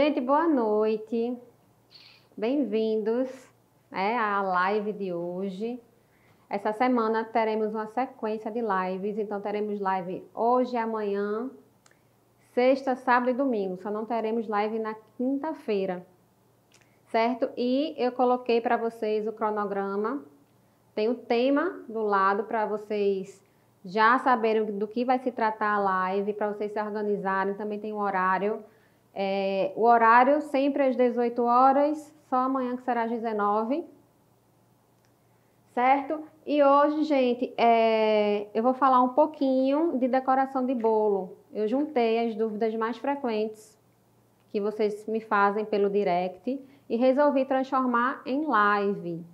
Gente, boa noite. Bem-vindos, à live de hoje. Essa semana teremos uma sequência de lives, então teremos live hoje e amanhã, sexta, sábado e domingo. Só não teremos live na quinta-feira, certo? E eu coloquei para vocês o cronograma. Tem o tema do lado para vocês já saberem do que vai se tratar a live, para vocês se organizarem. Também tem o horário. O horário sempre às 18 horas, só amanhã que será às 19, certo? E hoje, gente, eu vou falar um pouquinho de decoração de bolo. Eu juntei as dúvidas mais frequentes que vocês me fazem pelo direct e resolvi transformar em live,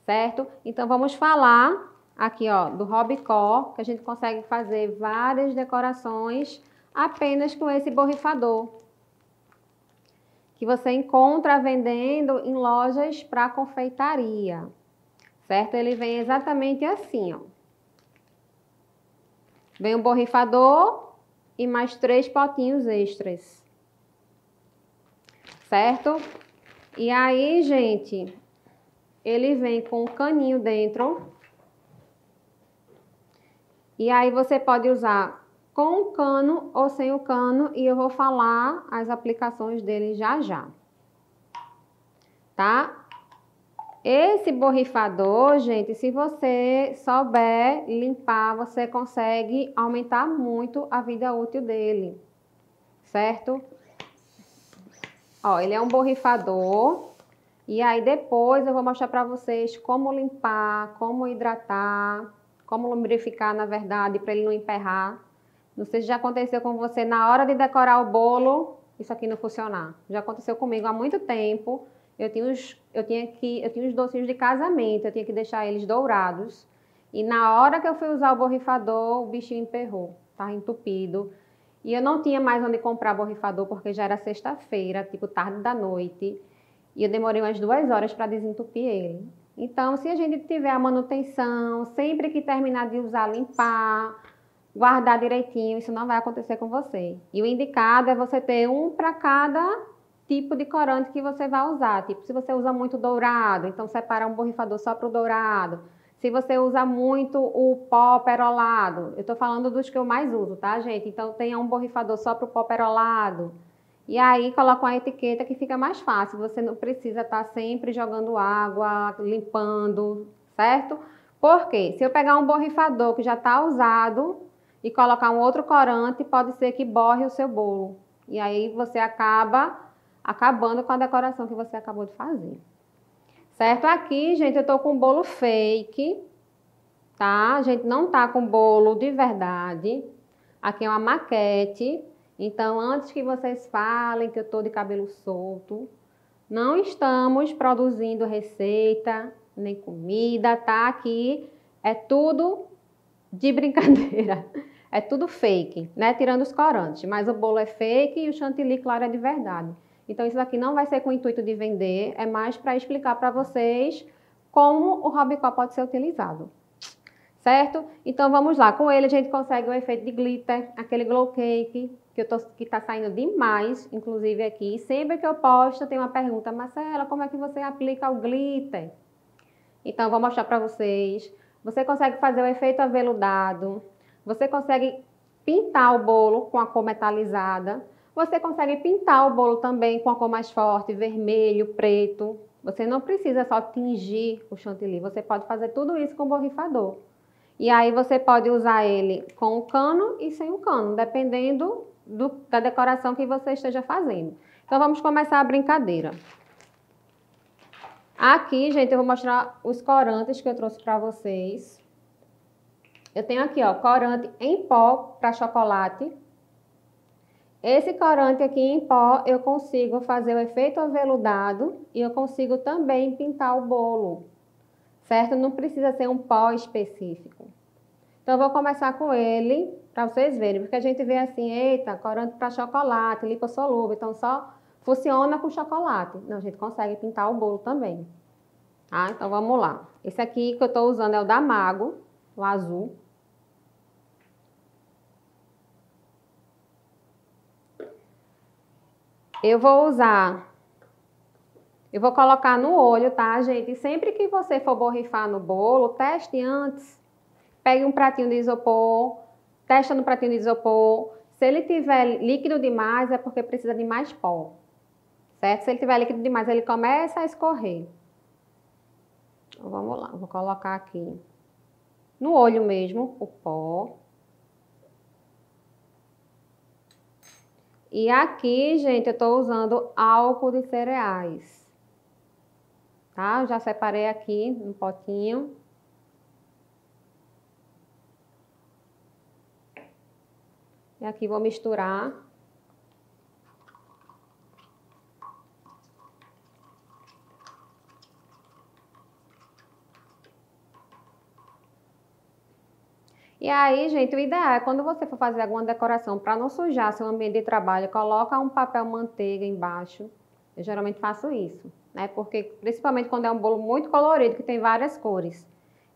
certo? Então vamos falar aqui, ó, do Hobbycore, que a gente consegue fazer várias decorações apenas com esse borrifador, que você encontra vendendo em lojas para confeitaria, certo? Ele vem exatamente assim, ó. Vem um borrifador e mais 3 potinhos extras, certo? E aí, gente, ele vem com um caninho dentro. E aí você pode usar com o cano ou sem o cano, e eu vou falar as aplicações dele já já, tá? Esse borrifador, gente, se você souber limpar, você consegue aumentar muito a vida útil dele, certo? Ó, ele é um borrifador, e aí depois eu vou mostrar para vocês como limpar, como hidratar, como lubrificar, na verdade, para ele não emperrar. Não sei se já aconteceu com você na hora de decorar o bolo, isso aqui não funcionar. Já aconteceu comigo há muito tempo. Eu tinha os docinhos de casamento, eu tinha que deixar eles dourados. E na hora que eu fui usar o borrifador, o bichinho emperrou, estava entupido. E eu não tinha mais onde comprar borrifador, porque já era sexta-feira, tipo tarde da noite. E eu demorei umas 2 horas para desentupir ele. Então, se a gente tiver a manutenção, sempre que terminar de usar, limpar, guardar direitinho, isso não vai acontecer com você. E o indicado é você ter um para cada tipo de corante que você vai usar. Tipo, se você usa muito dourado, então separa um borrifador só para o dourado. Se você usa muito o pó perolado, eu estou falando dos que eu mais uso, tá, gente? Então tenha um borrifador só para o pó perolado. E aí coloca uma etiqueta que fica mais fácil. Você não precisa estar sempre jogando água, limpando, certo? Porque se eu pegar um borrifador que já está usado e colocar um outro corante, pode ser que borre o seu bolo. E aí você acaba acabando com a decoração que você acabou de fazer. Certo? Aqui, gente, eu tô com um bolo fake, tá? A gente não tá com bolo de verdade. Aqui é uma maquete. Então, antes que vocês falem que eu tô de cabelo solto, não estamos produzindo receita, nem comida, tá? Aqui é tudo de brincadeira. É tudo fake, né? Tirando os corantes. Mas o bolo é fake e o chantilly, claro, é de verdade. Então, isso aqui não vai ser com o intuito de vender, é mais para explicar para vocês como o Hobbycore pode ser utilizado. Certo? Então, vamos lá. Com ele, a gente consegue o efeito de glitter, aquele glow cake, que tá saindo demais, inclusive aqui. Sempre que eu posto, tem uma pergunta: Marcela, como é que você aplica o glitter? Então, eu vou mostrar para vocês. Você consegue fazer o efeito aveludado. Você consegue pintar o bolo com a cor metalizada. Você consegue pintar o bolo também com a cor mais forte, vermelho, preto. Você não precisa só tingir o chantilly. Você pode fazer tudo isso com o borrifador. E aí você pode usar ele com o cano e sem o cano, dependendo da decoração que você esteja fazendo. Então, vamos começar a brincadeira. Aqui, gente, eu vou mostrar os corantes que eu trouxe para vocês. Eu tenho aqui, ó, corante em pó para chocolate. Esse corante aqui em pó, eu consigo fazer o efeito aveludado e eu consigo também pintar o bolo, certo? Não precisa ser um pó específico. Então, eu vou começar com ele, para vocês verem, porque a gente vê assim, eita, corante para chocolate, lipossolúvel, então só funciona com chocolate. Não, a gente consegue pintar o bolo também. Tá? Então, vamos lá. Esse aqui que eu estou usando é o da Mago, o azul. Eu vou colocar no olho, tá, gente? Sempre que você for borrifar no bolo, teste antes. Pegue um pratinho de isopor, testa no pratinho de isopor. Se ele tiver líquido demais, é porque precisa de mais pó, certo? Se ele tiver líquido demais, ele começa a escorrer. Então, vamos lá, vou colocar aqui no olho mesmo o pó. E aqui, gente, eu tô usando álcool de cereais, tá? Eu já separei aqui no potinho. E aqui vou misturar. E aí, gente, o ideal é quando você for fazer alguma decoração, para não sujar seu ambiente de trabalho, coloca um papel manteiga embaixo. Eu geralmente faço isso, né? Porque principalmente quando é um bolo muito colorido, que tem várias cores.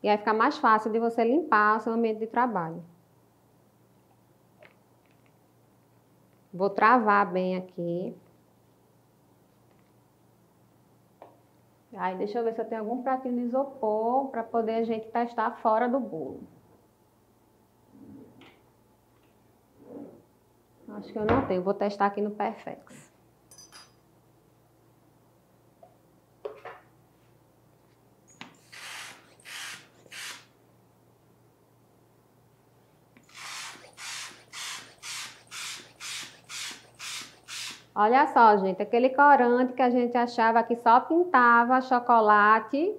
E aí fica mais fácil de você limpar seu ambiente de trabalho. Vou travar bem aqui. Aí deixa eu ver se eu tenho algum pratinho de isopor para poder a gente testar fora do bolo. Acho que eu não tenho, vou testar aqui no Perfex. Olha só, gente, aquele corante que a gente achava que só pintava chocolate.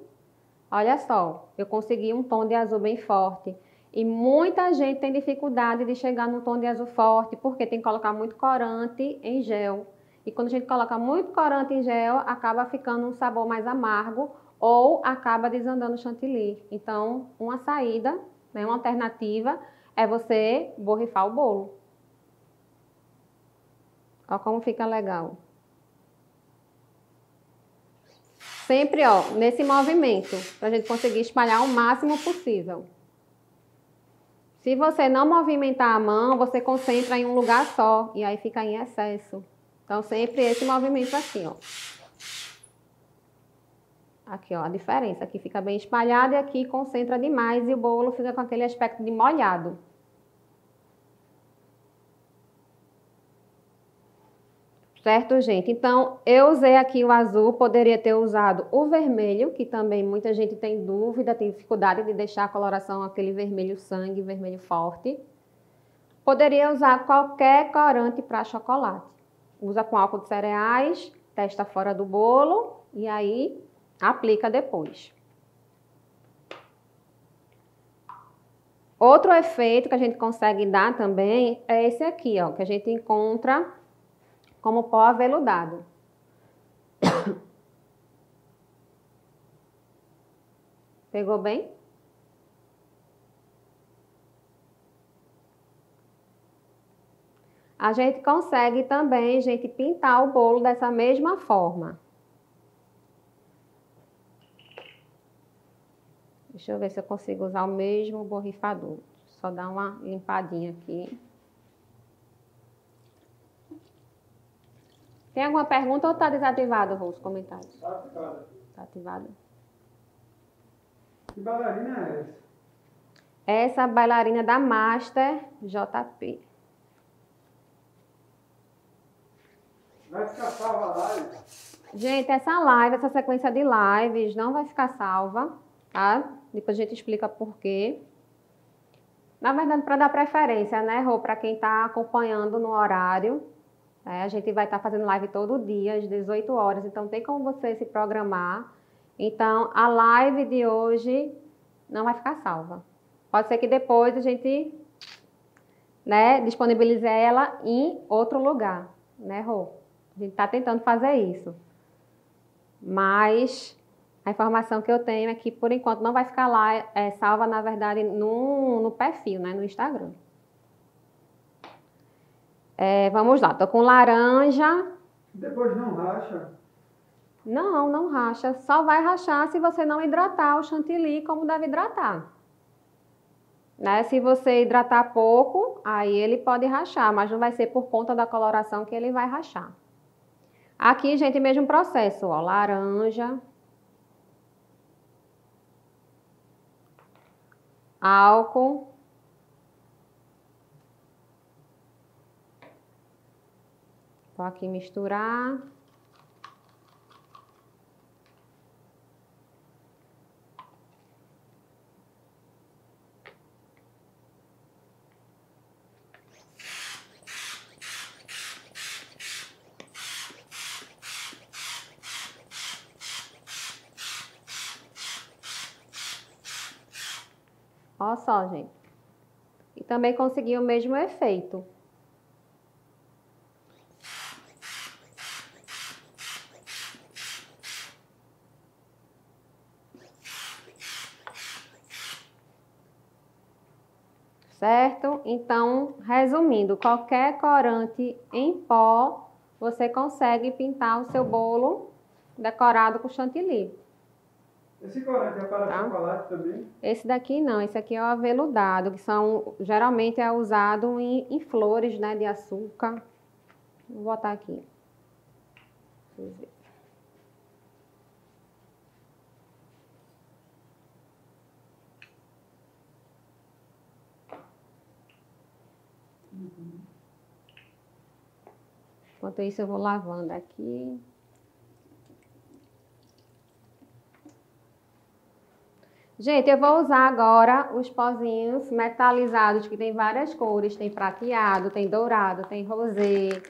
Olha só, eu consegui um tom de azul bem forte. E muita gente tem dificuldade de chegar num tom de azul forte, porque tem que colocar muito corante em gel. E quando a gente coloca muito corante em gel, acaba ficando um sabor mais amargo ou acaba desandando o chantilly. Então, uma saída, né, uma alternativa, é você borrifar o bolo. Olha como fica legal. Sempre, ó, nesse movimento, para a gente conseguir espalhar o máximo possível. Se você não movimentar a mão, você concentra em um lugar só e aí fica em excesso. Então, sempre esse movimento aqui, ó. Aqui, ó, a diferença. Aqui fica bem espalhado e aqui concentra demais e o bolo fica com aquele aspecto de molhado. Certo, gente? Então, eu usei aqui o azul, poderia ter usado o vermelho, que também muita gente tem dúvida, tem dificuldade de deixar a coloração aquele vermelho sangue, vermelho forte. Poderia usar qualquer corante para chocolate. Usa com álcool de cereais, testa fora do bolo e aí aplica depois. Outro efeito que a gente consegue dar também é esse aqui, ó, que a gente encontra como pó aveludado. Pegou bem? A gente consegue também, gente, pintar o bolo dessa mesma forma. Deixa eu ver se eu consigo usar o mesmo borrifador. Só dar uma limpadinha aqui. Tem alguma pergunta ou está desativado os comentários? Está ativado. Está ativado. Que bailarina é essa? Essa bailarina da Master JP. Vai ficar salva a live? Gente, essa live, essa sequência de lives não vai ficar salva, tá? Depois a gente explica por quê. Na verdade, para dar preferência, né, Rô, para quem está acompanhando no horário. A gente vai estar fazendo live todo dia, às 18 horas, então tem como você se programar. Então, a live de hoje não vai ficar salva. Pode ser que depois a gente, né, disponibilize ela em outro lugar, né, Rô? A gente está tentando fazer isso. Mas a informação que eu tenho é que, por enquanto, não vai ficar lá salva, na verdade, no perfil, né, no Instagram. Vamos lá, tô com laranja. Depois não racha? Não, não racha. Só vai rachar se você não hidratar o chantilly como deve hidratar. Né? Se você hidratar pouco, aí ele pode rachar, mas não vai ser por conta da coloração que ele vai rachar. Aqui, gente, mesmo processo, ó, laranja, álcool, vou aqui misturar. Olha só, gente. E também consegui o mesmo efeito. Certo? Então, resumindo, qualquer corante em pó, você consegue pintar o seu bolo decorado com chantilly. Esse corante é para chocolate também? Esse daqui não, esse aqui é o aveludado, que são, geralmente é usado em flores, né, de açúcar. Vou botar aqui. Deixa eu ver. Enquanto isso, eu vou lavando aqui. Gente, eu vou usar agora os pozinhos metalizados, que tem várias cores. Tem prateado, tem dourado, tem rosé,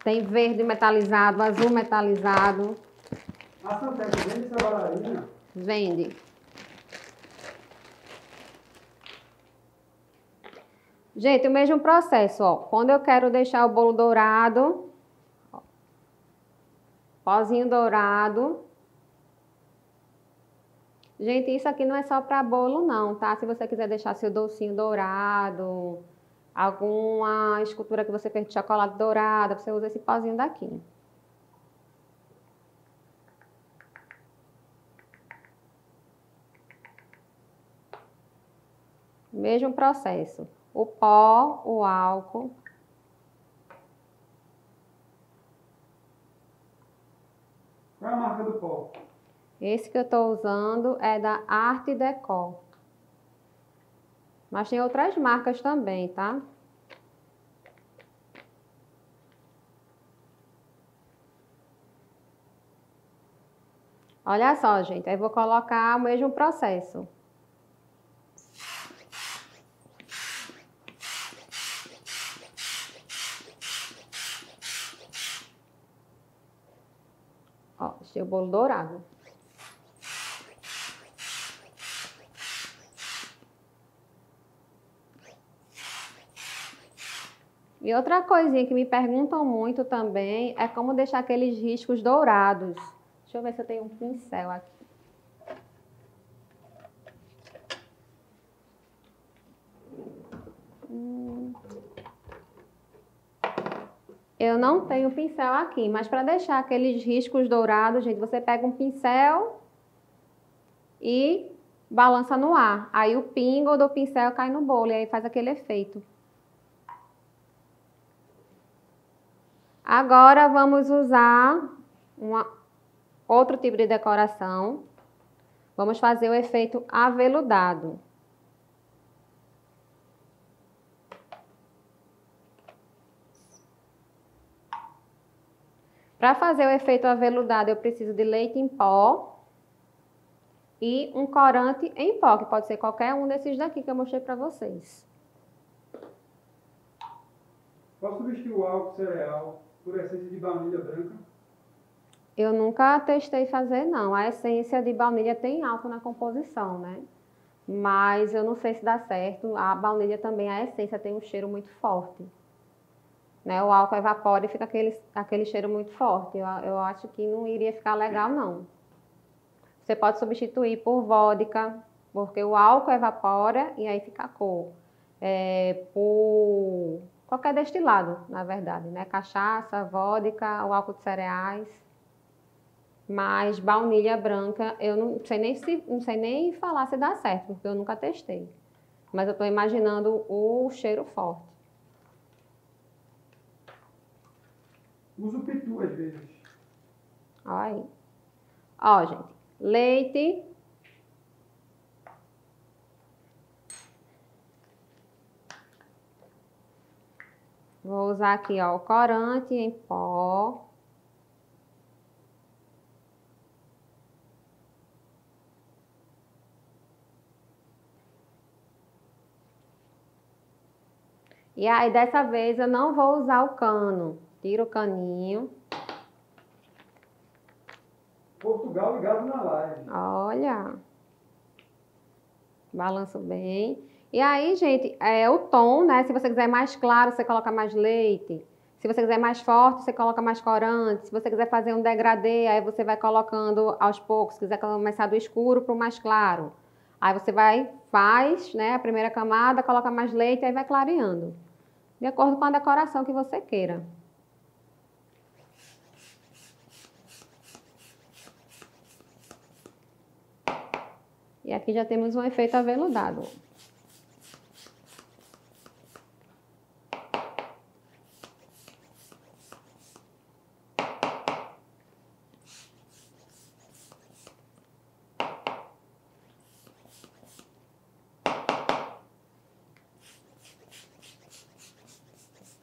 tem verde metalizado, azul metalizado. A Santeca vende essa bailarina? Vende. Gente, o mesmo processo, ó. Quando eu quero deixar o bolo dourado, ó, pozinho dourado. Gente, isso aqui não é só para bolo não, tá? Se você quiser deixar seu docinho dourado, alguma escultura que você fez de chocolate dourado, você usa esse pozinho daqui. Mesmo processo. O pó, o álcool. Qual é a marca do pó? Esse que eu estou usando é da Arte Déco. Mas tem outras marcas também, tá? Olha só, gente. Aí vou colocar o mesmo processo. Ó, deixei o bolo dourado. E outra coisinha que me perguntam muito também é como deixar aqueles riscos dourados. Deixa eu ver se eu tenho um pincel aqui. Eu não tenho pincel aqui, mas para deixar aqueles riscos dourados, gente, você pega um pincel e balança no ar. Aí o pingo do pincel cai no bolo e aí faz aquele efeito. Agora vamos usar outro tipo de decoração. Vamos fazer o efeito aveludado. Para fazer o efeito aveludado, eu preciso de leite em pó e um corante em pó, que pode ser qualquer um desses daqui que eu mostrei para vocês. Posso substituir o álcool cereal por essência de baunilha branca? Eu nunca testei fazer, não. A essência de baunilha tem álcool na composição, né? Mas eu não sei se dá certo. A baunilha também, a essência tem um cheiro muito forte. Né? O álcool evapora e fica aquele cheiro muito forte. Eu acho que não iria ficar legal, não. Você pode substituir por vodka, porque o álcool evapora e aí fica a cor. Por qualquer destilado, na verdade, né? Cachaça, vodka, o álcool de cereais. Mas baunilha branca, eu não sei nem falar se dá certo, porque eu nunca testei. Mas eu estou imaginando o cheiro forte. Uso pitu às vezes. Ó aí. Ó, gente, leite. Vou usar aqui, ó, o corante em pó. E aí, dessa vez, eu não vou usar o cano. Tiro o caninho. Portugal ligado na live. Olha. Balanço bem. E aí, gente, o tom, né? Se você quiser mais claro, você coloca mais leite. Se você quiser mais forte, você coloca mais corante. Se você quiser fazer um degradê, aí você vai colocando aos poucos. Se quiser começar do escuro para o mais claro. Aí você faz, né, a primeira camada, coloca mais leite, aí vai clareando. De acordo com a decoração que você queira. E aqui já temos um efeito aveludado.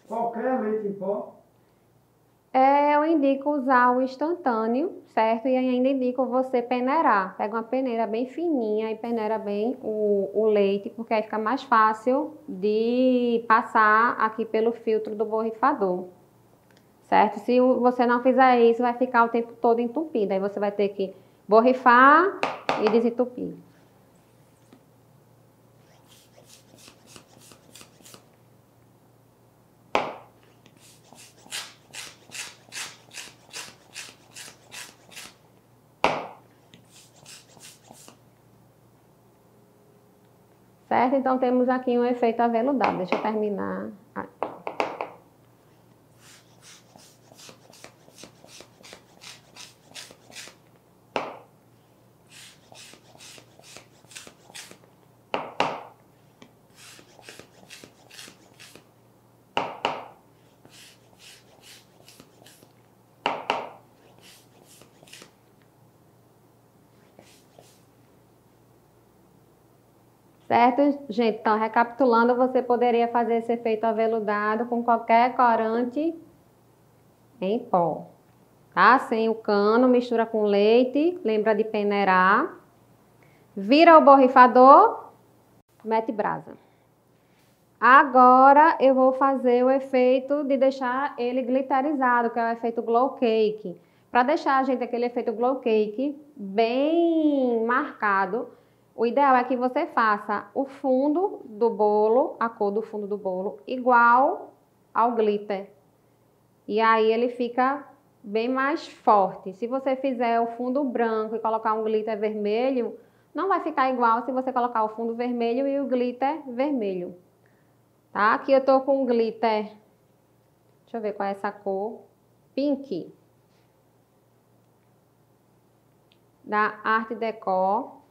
Qualquer leite em pó. Eu indico usar o instantâneo, certo? E ainda indico você peneirar. Pega uma peneira bem fininha e peneira bem o leite, porque aí fica mais fácil de passar aqui pelo filtro do borrifador, certo? Se você não fizer isso, vai ficar o tempo todo entupido. Aí você vai ter que borrifar e desentupir. Certo? Então, temos aqui um efeito aveludado. Deixa eu terminar. Certo, gente? Então, recapitulando, você poderia fazer esse efeito aveludado com qualquer corante em pó, tá? Sem o cano, mistura com leite, lembra de peneirar, vira o borrifador, mete brasa. Agora, eu vou fazer o efeito de deixar ele glitterizado, que é o efeito glow cake. Para deixar, gente, aquele efeito glow cake bem marcado, o ideal é que você faça o fundo do bolo, a cor do fundo do bolo, igual ao glitter. E aí ele fica bem mais forte. Se você fizer o fundo branco e colocar um glitter vermelho, não vai ficar igual se você colocar o fundo vermelho e o glitter vermelho. Tá? Aqui eu tô com glitter, deixa eu ver qual é essa cor, pink, da Art Deco.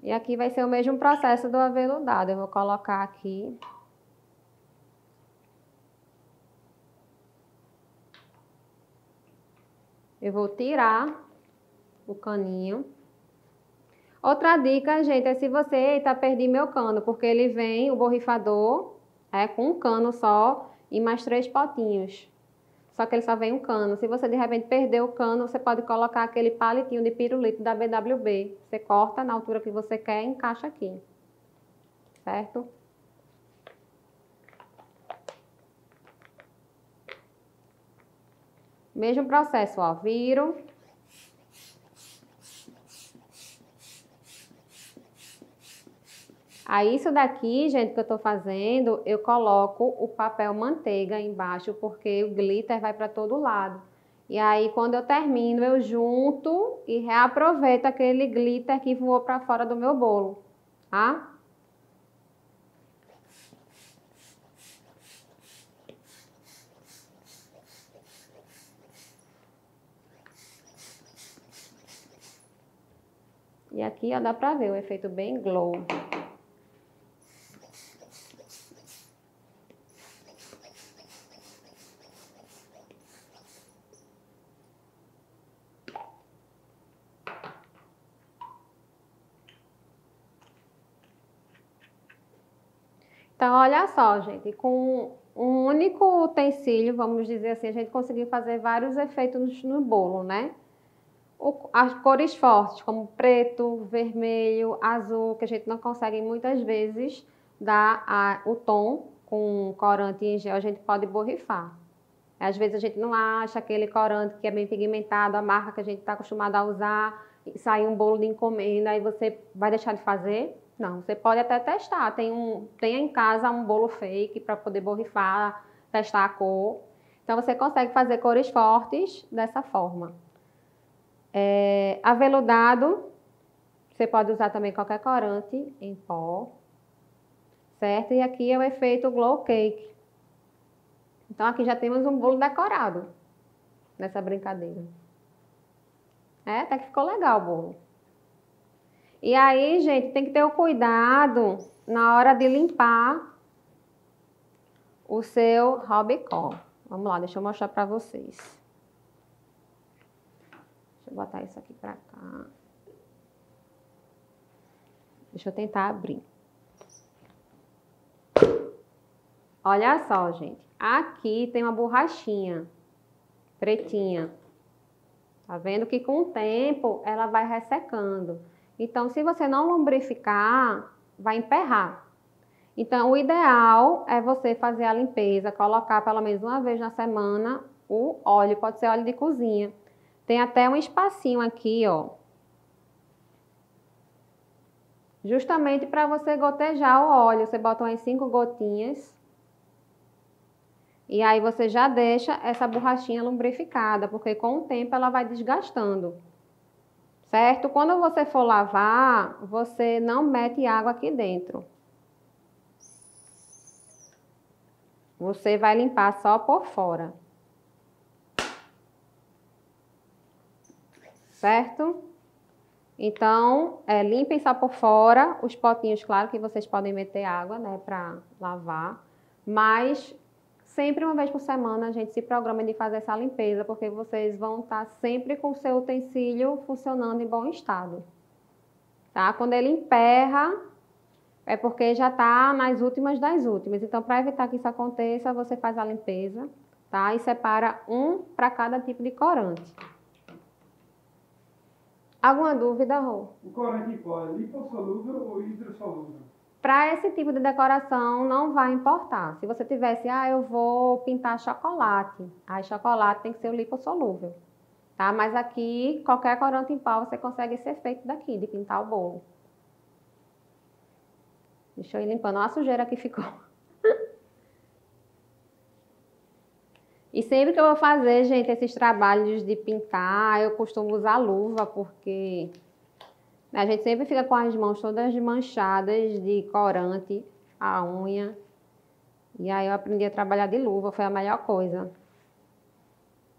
E aqui vai ser o mesmo processo do aveludado. Eu vou colocar aqui. Eu vou tirar o caninho. Outra dica, gente, é se você, eita, perdi meu cano, porque ele vem, o borrifador, com um cano só e mais 3 potinhos. Só que ele só vem um cano. Se você de repente perder o cano, você pode colocar aquele palitinho de pirulito da BWB. Você corta na altura que você quer e encaixa aqui. Certo? Mesmo processo, ó. Viro. Aí, isso daqui, gente, que eu tô fazendo, eu coloco o papel manteiga embaixo, porque o glitter vai para todo lado. E aí, quando eu termino, eu junto e reaproveito aquele glitter que voou para fora do meu bolo, tá? E aqui, ó, dá pra ver o efeito bem glow. Então, olha só, gente, com um único utensílio, vamos dizer assim, a gente conseguiu fazer vários efeitos no bolo, né? As cores fortes, como preto, vermelho, azul, que a gente não consegue muitas vezes dar o tom com corante em gel, a gente pode borrifar. Às vezes a gente não acha aquele corante que é bem pigmentado, a marca que a gente está acostumado a usar, e sai um bolo de encomenda, aí você vai deixar de fazer? Não, você pode até testar. Tem em casa um bolo fake para poder borrifar, testar a cor. Então você consegue fazer cores fortes dessa forma. Aveludado, você pode usar também qualquer corante em pó, certo? E aqui é o efeito glow cake. Então aqui já temos um bolo decorado nessa brincadeira. Até que ficou legal o bolo. E aí, gente, tem que ter o cuidado na hora de limpar o seu Robicon. Vamos lá, deixa eu mostrar pra vocês. Deixa eu botar isso aqui pra cá. Deixa eu tentar abrir. Olha só, gente. Aqui tem uma borrachinha pretinha. Tá vendo que com o tempo ela vai ressecando. Então, se você não lubrificar, vai emperrar. Então, o ideal é você fazer a limpeza, colocar pelo menos uma vez na semana o óleo, pode ser óleo de cozinha. Tem até um espacinho aqui, ó. Justamente para você gotejar o óleo. Você bota umas 5 gotinhas. E aí você já deixa essa borrachinha lubrificada, porque com o tempo ela vai desgastando. Certo? Quando você for lavar, você não mete água aqui dentro. Você vai limpar só por fora. Certo? Então, limpem só por fora. Os potinhos, claro que vocês podem meter água, né, para lavar. Mas sempre uma vez por semana a gente se programa de fazer essa limpeza, porque vocês vão estar sempre com o seu utensílio funcionando em bom estado. Tá? Quando ele emperra, é porque já está nas últimas das últimas. Então, para evitar que isso aconteça, você faz a limpeza, tá? E separa um para cada tipo de corante. Alguma dúvida, Rô? O corante em pó é lipossolúvel ou hidrossolúvel? Para esse tipo de decoração não vai importar. Se você tivesse, eu vou pintar chocolate. Aí chocolate tem que ser o lipossolúvel, tá? Mas aqui, qualquer corante em pó você consegue esse efeito daqui, de pintar o bolo. Deixa eu ir limpando. Olha a sujeira que ficou. E sempre que eu vou fazer, gente, esses trabalhos de pintar, eu costumo usar luva, porque a gente sempre fica com as mãos todas manchadas de corante, a unha. E aí eu aprendi a trabalhar de luva, foi a melhor coisa.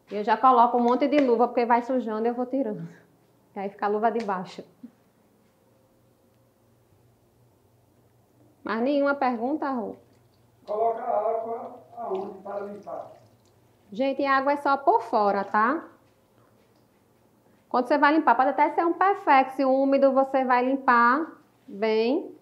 Eu já coloco um monte de luva, porque vai sujando e eu vou tirando. E aí fica a luva de baixo. Mas nenhuma pergunta, Rô? Coloca a água aonde para limpar? Gente, a água é só por fora, tá? Quando você vai limpar, pode até ser um perfex úmido, você vai limpar bem.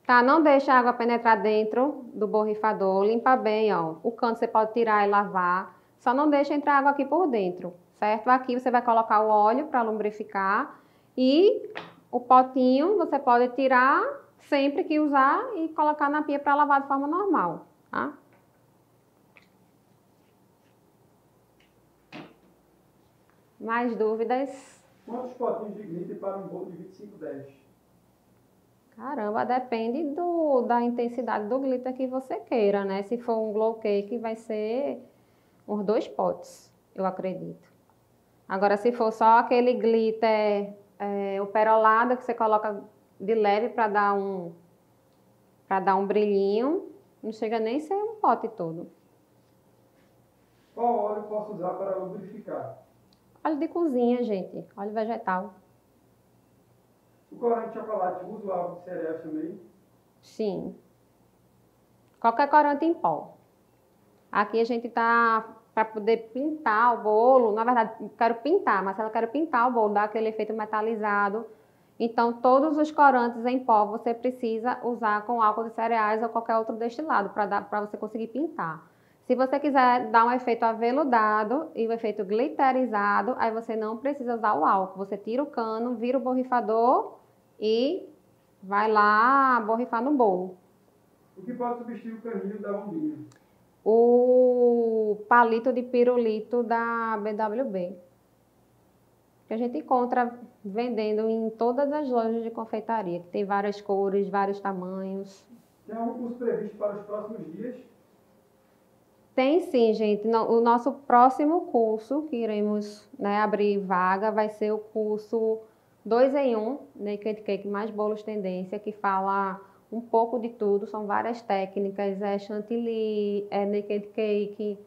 Tá? Não deixa a água penetrar dentro do borrifador. Limpa bem, ó. O canto você pode tirar e lavar. Só não deixa entrar água aqui por dentro, certo? Aqui você vai colocar o óleo para lubrificar. E o potinho você pode tirar sempre que usar e colocar na pia para lavar de forma normal, tá? Mais dúvidas? Quantos potinhos de glitter para um bolo de 2510? Caramba, depende da intensidade do glitter que você queira, né? Se for um glow cake, vai ser uns 2 potes, eu acredito. Agora, se for só aquele glitter o perolado que você coloca de leve para dar um brilhinho, não chega nem a ser um pote todo. Qual óleo posso usar para lubrificar? Óleo de cozinha, gente. Óleo vegetal. O corante de chocolate usa o álcool de cereais também? Sim. Qualquer corante em pó. Aqui a gente tá para poder pintar o bolo. Na verdade, quero pintar, mas ela quer pintar o bolo, dar aquele efeito metalizado. Então, todos os corantes em pó você precisa usar com álcool de cereais ou qualquer outro destilado para você conseguir pintar. Se você quiser dar um efeito aveludado e um efeito glitterizado, aí você não precisa usar o álcool. Você tira o cano, vira o borrifador e vai lá borrifar no bolo. O que pode substituir o canil da bombinha? O palito de pirulito da BWB, que a gente encontra vendendo em todas as lojas de confeitaria, que tem várias cores, vários tamanhos. Tem algum curso previsto para os próximos dias? Tem sim, gente. O nosso próximo curso, que iremos, né, abrir vaga, vai ser o curso 2 em 1, Naked Cake mais Bolos Tendência, que fala um pouco de tudo, são várias técnicas, chantilly, naked cake,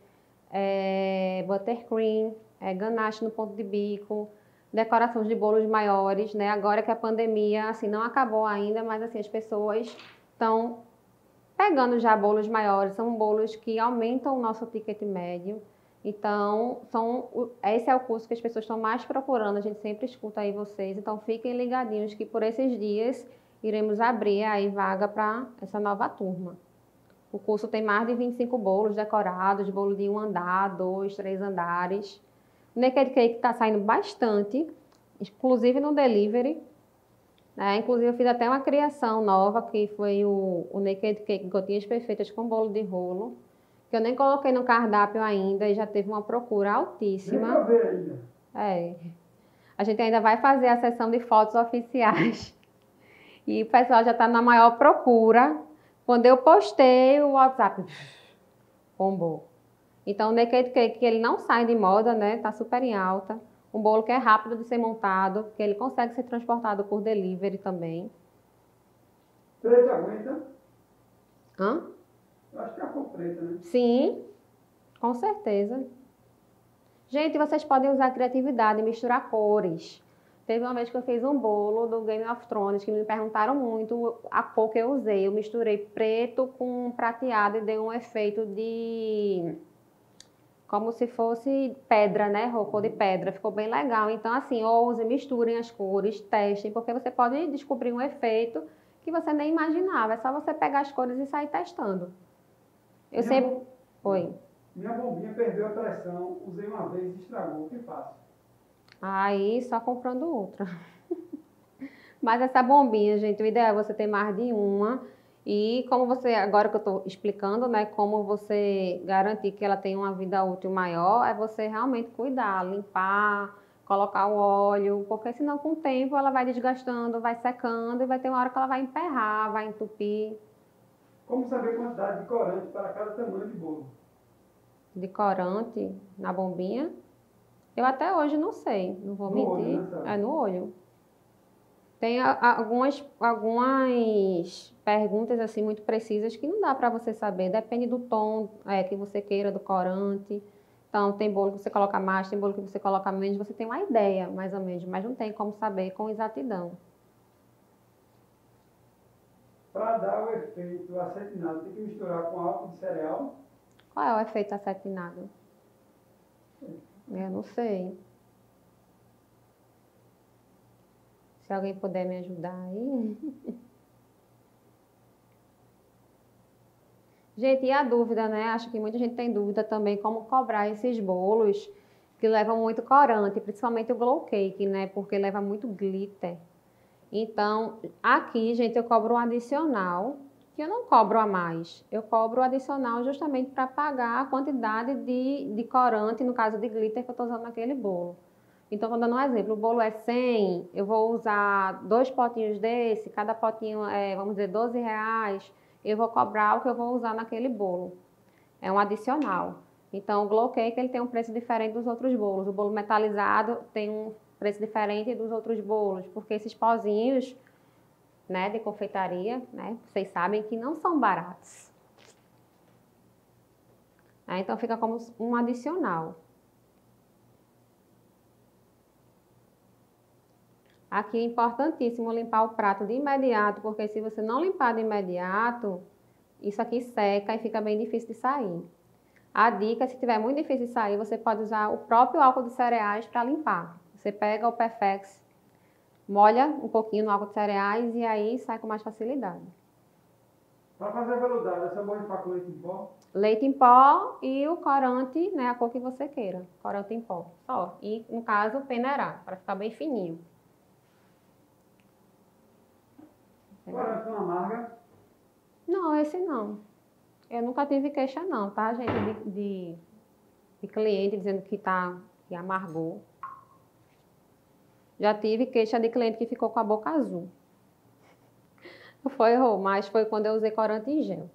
buttercream, ganache no ponto de bico, decorações de bolos maiores, né? Agora que a pandemia, assim, não acabou ainda, mas assim, as pessoas estão pegando já bolos maiores, são bolos que aumentam o nosso ticket médio. Então, esse é o curso que as pessoas estão mais procurando, a gente sempre escuta aí vocês. Então, fiquem ligadinhos que por esses dias iremos abrir aí vaga para essa nova turma. O curso tem mais de 25 bolos decorados, bolo de 1 andar, 2, 3 andares. O Naked Cake está saindo bastante, inclusive no delivery. Inclusive, eu fiz até uma criação nova, que foi o Naked Cake Gotinhas Perfeitas com bolo de rolo, que eu nem coloquei no cardápio ainda e já teve uma procura Nem altíssima. pra ver ainda. A gente ainda vai fazer a sessão de fotos oficiais. E o pessoal já está na maior procura. Quando eu postei o WhatsApp, bombou. Então, o Naked Cake, ele não sai de moda, né? Tá super em alta. Um bolo que é rápido de ser montado, que ele consegue ser transportado por delivery também. Preta aguenta? Hã? Eu acho que é a cor preta, né? Sim, com certeza. Gente, vocês podem usar a criatividade e misturar cores. Teve uma vez que eu fiz um bolo do Game of Thrones, que me perguntaram muito a cor que eu usei. Eu misturei preto com prateado e dei um efeito de... como se fosse pedra, né? Cor de pedra. Ficou bem legal. Então, assim, ousem, misturem as cores, testem, porque você pode descobrir um efeito que você nem imaginava. É só você pegar as cores e sair testando. Eu sempre... Oi. Minha bombinha perdeu a pressão, usei uma vez e estragou. O que faço? Aí, só comprando outra. Mas essa bombinha, gente, o ideal é você ter mais de uma. E como você, agora que eu estou explicando, né, como você garantir que ela tem uma vida útil maior, é você realmente cuidar, limpar, colocar o óleo, porque senão com o tempo ela vai desgastando, vai secando e vai ter uma hora que ela vai emperrar, vai entupir. Como saber a quantidade de corante para cada tamanho de bolo? De corante na bombinha, eu até hoje não sei, não vou No mentir. olho, né, Sara? É no olho. Tem algumas perguntas assim muito precisas que não dá para você saber. Depende do tom que você queira do corante. Então, tem bolo que você coloca mais, tem bolo que você coloca menos. Você tem uma ideia, mais ou menos, mas não tem como saber com exatidão. Para dar o efeito acetinado, tem que misturar com álcool de cereal. Qual é o efeito acetinado? Eu não sei. Se alguém puder me ajudar aí. Gente, e a dúvida, né? Acho que muita gente tem dúvida também como cobrar esses bolos que levam muito corante, principalmente o glow cake, né? Porque leva muito glitter. Então, aqui, gente, eu cobro um adicional, que eu não cobro a mais. Eu cobro o adicional justamente para pagar a quantidade de corante, no caso de glitter, que eu estou usando naquele bolo. Então, estou dando um exemplo, o bolo é 100, eu vou usar 2 potinhos desse, cada potinho é, vamos dizer, R$ 12, eu vou cobrar o que eu vou usar naquele bolo. É um adicional. Então, o glow cake ele tem um preço diferente dos outros bolos. O bolo metalizado tem um preço diferente dos outros bolos, porque esses pozinhos, né, de confeitaria, né, vocês sabem que não são baratos. Então, fica como um adicional. Aqui é importantíssimo limpar o prato de imediato, porque se você não limpar de imediato, isso aqui seca e fica bem difícil de sair. A dica, se tiver muito difícil de sair, você pode usar o próprio álcool de cereais para limpar. Você pega o Perfex, molha um pouquinho no álcool de cereais e aí sai com mais facilidade. Para fazer veludado, é só borrifar com leite em pó? Leite em pó e o corante, né, a cor que você queira. Corante em pó, só. E, no caso, peneirar, para ficar bem fininho. Corante não amarga? Não, esse não. Eu nunca tive queixa não, tá, gente? De cliente dizendo que amargou. Já tive queixa de cliente que ficou com a boca azul. Foi errou, mas foi quando eu usei corante em gel.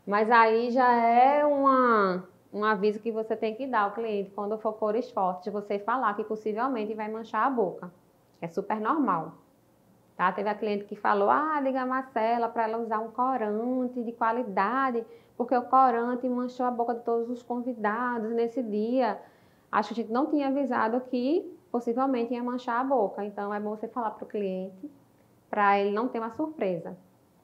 Mas aí já é um aviso que você tem que dar ao cliente quando for cores fortes, você falar que possivelmente vai manchar a boca. É super normal. Tá? Teve a cliente que falou, liga a Marcela para ela usar um corante de qualidade, porque o corante manchou a boca de todos os convidados nesse dia. Acho que a gente não tinha avisado que possivelmente ia manchar a boca. Então é bom você falar para o cliente, para ele não ter uma surpresa.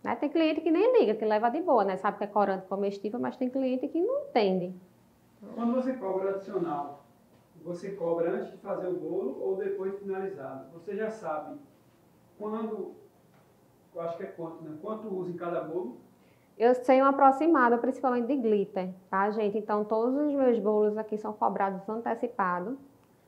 Né? Tem cliente que nem liga, que leva de boa, né? Sabe que é corante comestível, mas tem cliente que não entende. Quando você cobra adicional, você cobra antes de fazer o bolo ou depois de finalizado? Você já sabe quando, eu acho que é quanto, né? Quanto usa em cada bolo? Eu sei um aproximado, principalmente de glitter, tá, gente? Então, todos os meus bolos aqui são cobrados antecipado,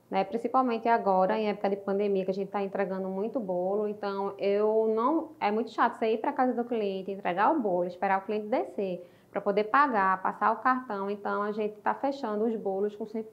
né? Principalmente agora, em época de pandemia, que a gente está entregando muito bolo. Então, eu não... É muito chato você ir para casa do cliente, entregar o bolo, esperar o cliente descer, para poder pagar, passar o cartão. Então, a gente está fechando os bolos com 100%,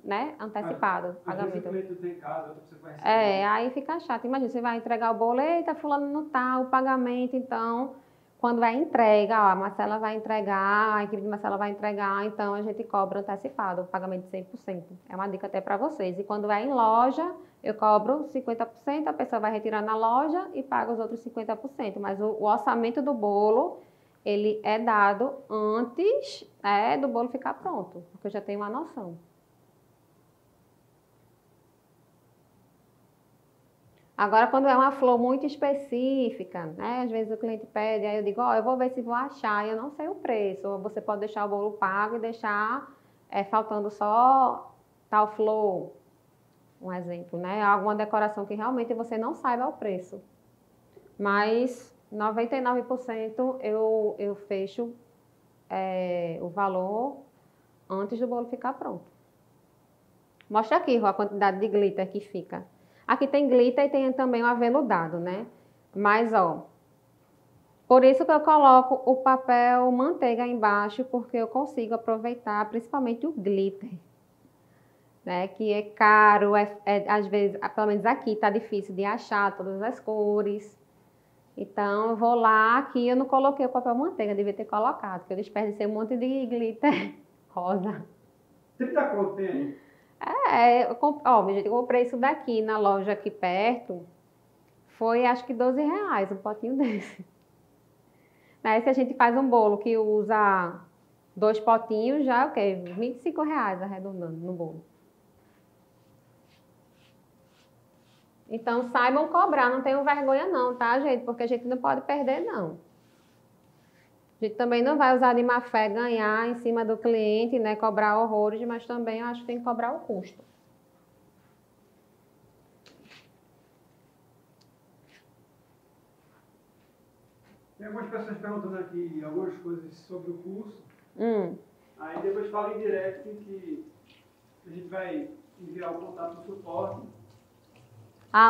né, antecipado, Às vezes o pagamento. cliente não tem casa, outra pessoa vai receber. Aí fica chato. Imagina, você vai entregar o bolo, eita, fulano não tá, o pagamento, então, quando vai entrega, ó, a Marcela vai entregar, a equipe de Marcela vai entregar, então a gente cobra antecipado, o pagamento de 100%. É uma dica até para vocês. E quando vai em loja, eu cobro 50%, a pessoa vai retirar na loja e paga os outros 50%. Mas o orçamento do bolo, ele é dado antes, do bolo ficar pronto, porque eu já tenho uma noção. Agora, quando é uma flor muito específica, né? Às vezes o cliente pede, aí eu digo, eu vou ver se vou achar, e eu não sei o preço. Ou você pode deixar o bolo pago e deixar faltando só tal flor, um exemplo, né? Alguma decoração que realmente você não saiba o preço. Mas 99% eu fecho o valor antes do bolo ficar pronto. Mostra aqui, Rô, a quantidade de glitter que fica. Aqui tem glitter e tem também o aveludado, né? Mas, por isso que eu coloco o papel manteiga embaixo, porque eu consigo aproveitar principalmente o glitter, né? Que é caro, às vezes, pelo menos aqui tá difícil de achar todas as cores. Então, eu vou lá, aqui eu não coloquei o papel manteiga, devia ter colocado, porque eu desperdicei um monte de glitter rosa. 30 conto tem aí? Eu comprei isso daqui na loja aqui perto, foi acho que R$12 um potinho desse. Aí se a gente faz um bolo que usa 2 potinhos, já é o quê? R$25 arredondando no bolo. Então saibam cobrar, não tenham vergonha não, tá, gente? Porque a gente não pode perder, não. A gente também não vai usar de má fé ganhar em cima do cliente, né? Cobrar horrores, mas também eu acho que tem que cobrar o custo. Tem algumas pessoas perguntando aqui algumas coisas sobre o curso. Aí depois fala em direct que a gente vai enviar o contato do suporte.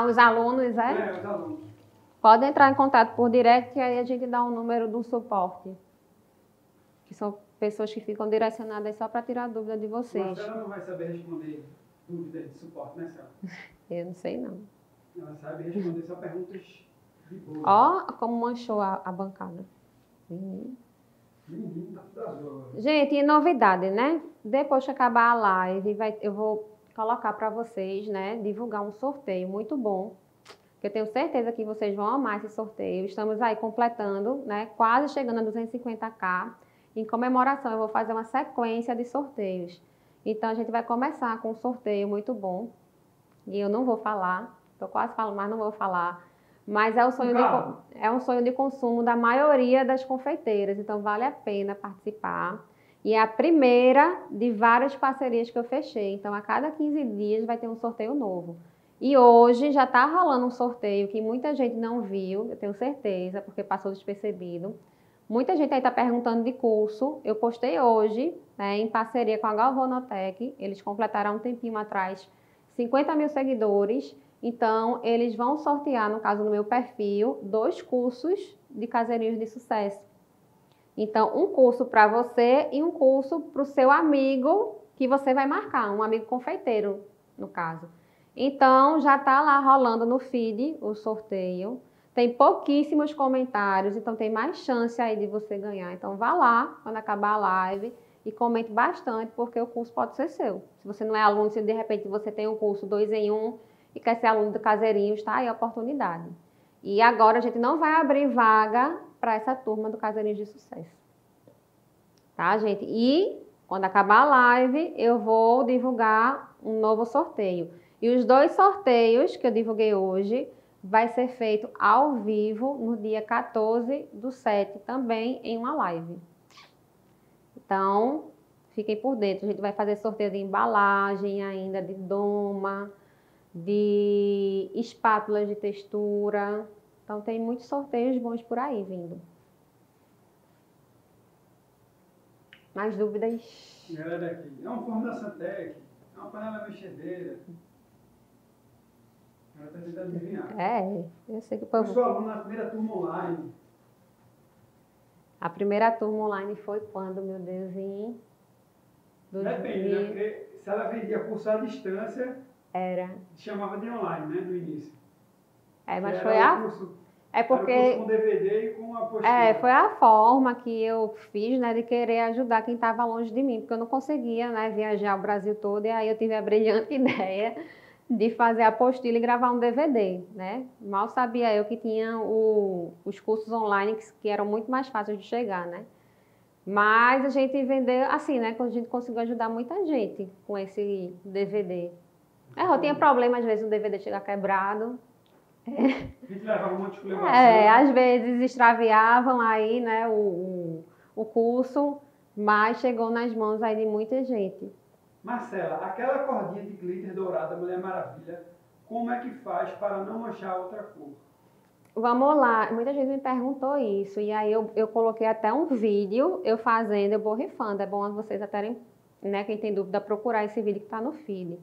Os alunos, é? Os alunos. Pode entrar em contato por direct, que aí a gente dá o número do suporte. Que são pessoas que ficam direcionadas só para tirar dúvida de vocês. Marcela não vai saber responder dúvidas de suporte, né, Célia? Eu não sei, não. Ela sabe responder só perguntas de boa. Como manchou a bancada. Menino, tá tudo azul. Gente, e novidade, né? Depois que acabar a live, eu vou colocar para vocês, né? Divulgar um sorteio muito bom. Que eu tenho certeza que vocês vão amar esse sorteio. Estamos aí completando, né? Quase chegando a 250k. Em comemoração, eu vou fazer uma sequência de sorteios. Então, a gente vai começar com um sorteio muito bom. E eu não vou falar que eu quase falo, mas não vou falar. Mas é Claro. é um sonho de consumo da maioria das confeiteiras, então vale a pena participar. E é a primeira de várias parcerias que eu fechei. Então, a cada 15 dias vai ter um sorteio novo. E hoje já está rolando um sorteio que muita gente não viu, eu tenho certeza, porque passou despercebido. Muita gente aí está perguntando de curso. Eu postei hoje, né, em parceria com a Galvanotec. Eles completaram um tempinho atrás 50 mil seguidores. Então, eles vão sortear, no caso, no meu perfil, 2 cursos de caseirinhos de sucesso. Então, um curso para você e um curso para o seu amigo que você vai marcar, um amigo confeiteiro, no caso. Então, já está lá rolando no feed o sorteio. Tem pouquíssimos comentários, então tem mais chance aí de você ganhar. Então, vá lá quando acabar a live e comente bastante, porque o curso pode ser seu. Se você não é aluno, se de repente você tem um curso 2 em 1 e quer ser aluno do Caseirinhos, está aí a oportunidade. E agora a gente não vai abrir vaga para essa turma do Caseirinhos de Sucesso. Tá, gente? E quando acabar a live, eu vou divulgar um novo sorteio. E os 2 sorteios que eu divulguei hoje vai ser feito ao vivo no dia 14/7, também em uma live. Então, fiquem por dentro. A gente vai fazer sorteio de embalagem ainda, de doma, de espátulas de textura. Então, tem muitos sorteios bons por aí vindo. Mais dúvidas? Galera aqui, é um forno da Santec, é uma panela mexedeira. Ela está tentando adivinhar. É, eu sei que o Eu povo... sou aluno na primeira turma online. A primeira turma online foi quando, meu Deus? Em Depende, né? Porque se ela vendia curso à distância, Era. chamava de online, né? No início. É, mas Era foi o a... curso, É era o curso porque... com DVD e com apostila. É, foi a forma que eu fiz, né, de querer ajudar quem estava longe de mim, porque eu não conseguia, né, viajar o Brasil todo, e aí eu tive a brilhante ideia de fazer a apostila e gravar um DVD, né? Mal sabia eu que tinha os cursos online que eram muito mais fáceis de chegar, né? Mas a gente vendeu, assim, né, a gente conseguiu ajudar muita gente com esse DVD. Eu tinha problema, às vezes, o DVD chegar quebrado. A gente levava um monte de É, esculhambação. às vezes extraviavam aí, né, o curso, mas chegou nas mãos aí de muita gente. Marcela, aquela cordinha de glitter dourada Mulher Maravilha, como é que faz para não manchar outra cor? Vamos lá, muita gente me perguntou isso, e aí eu coloquei até um vídeo eu fazendo, eu borrifando. É bom vocês até, né, quem tem dúvida, procurar esse vídeo que está no feed.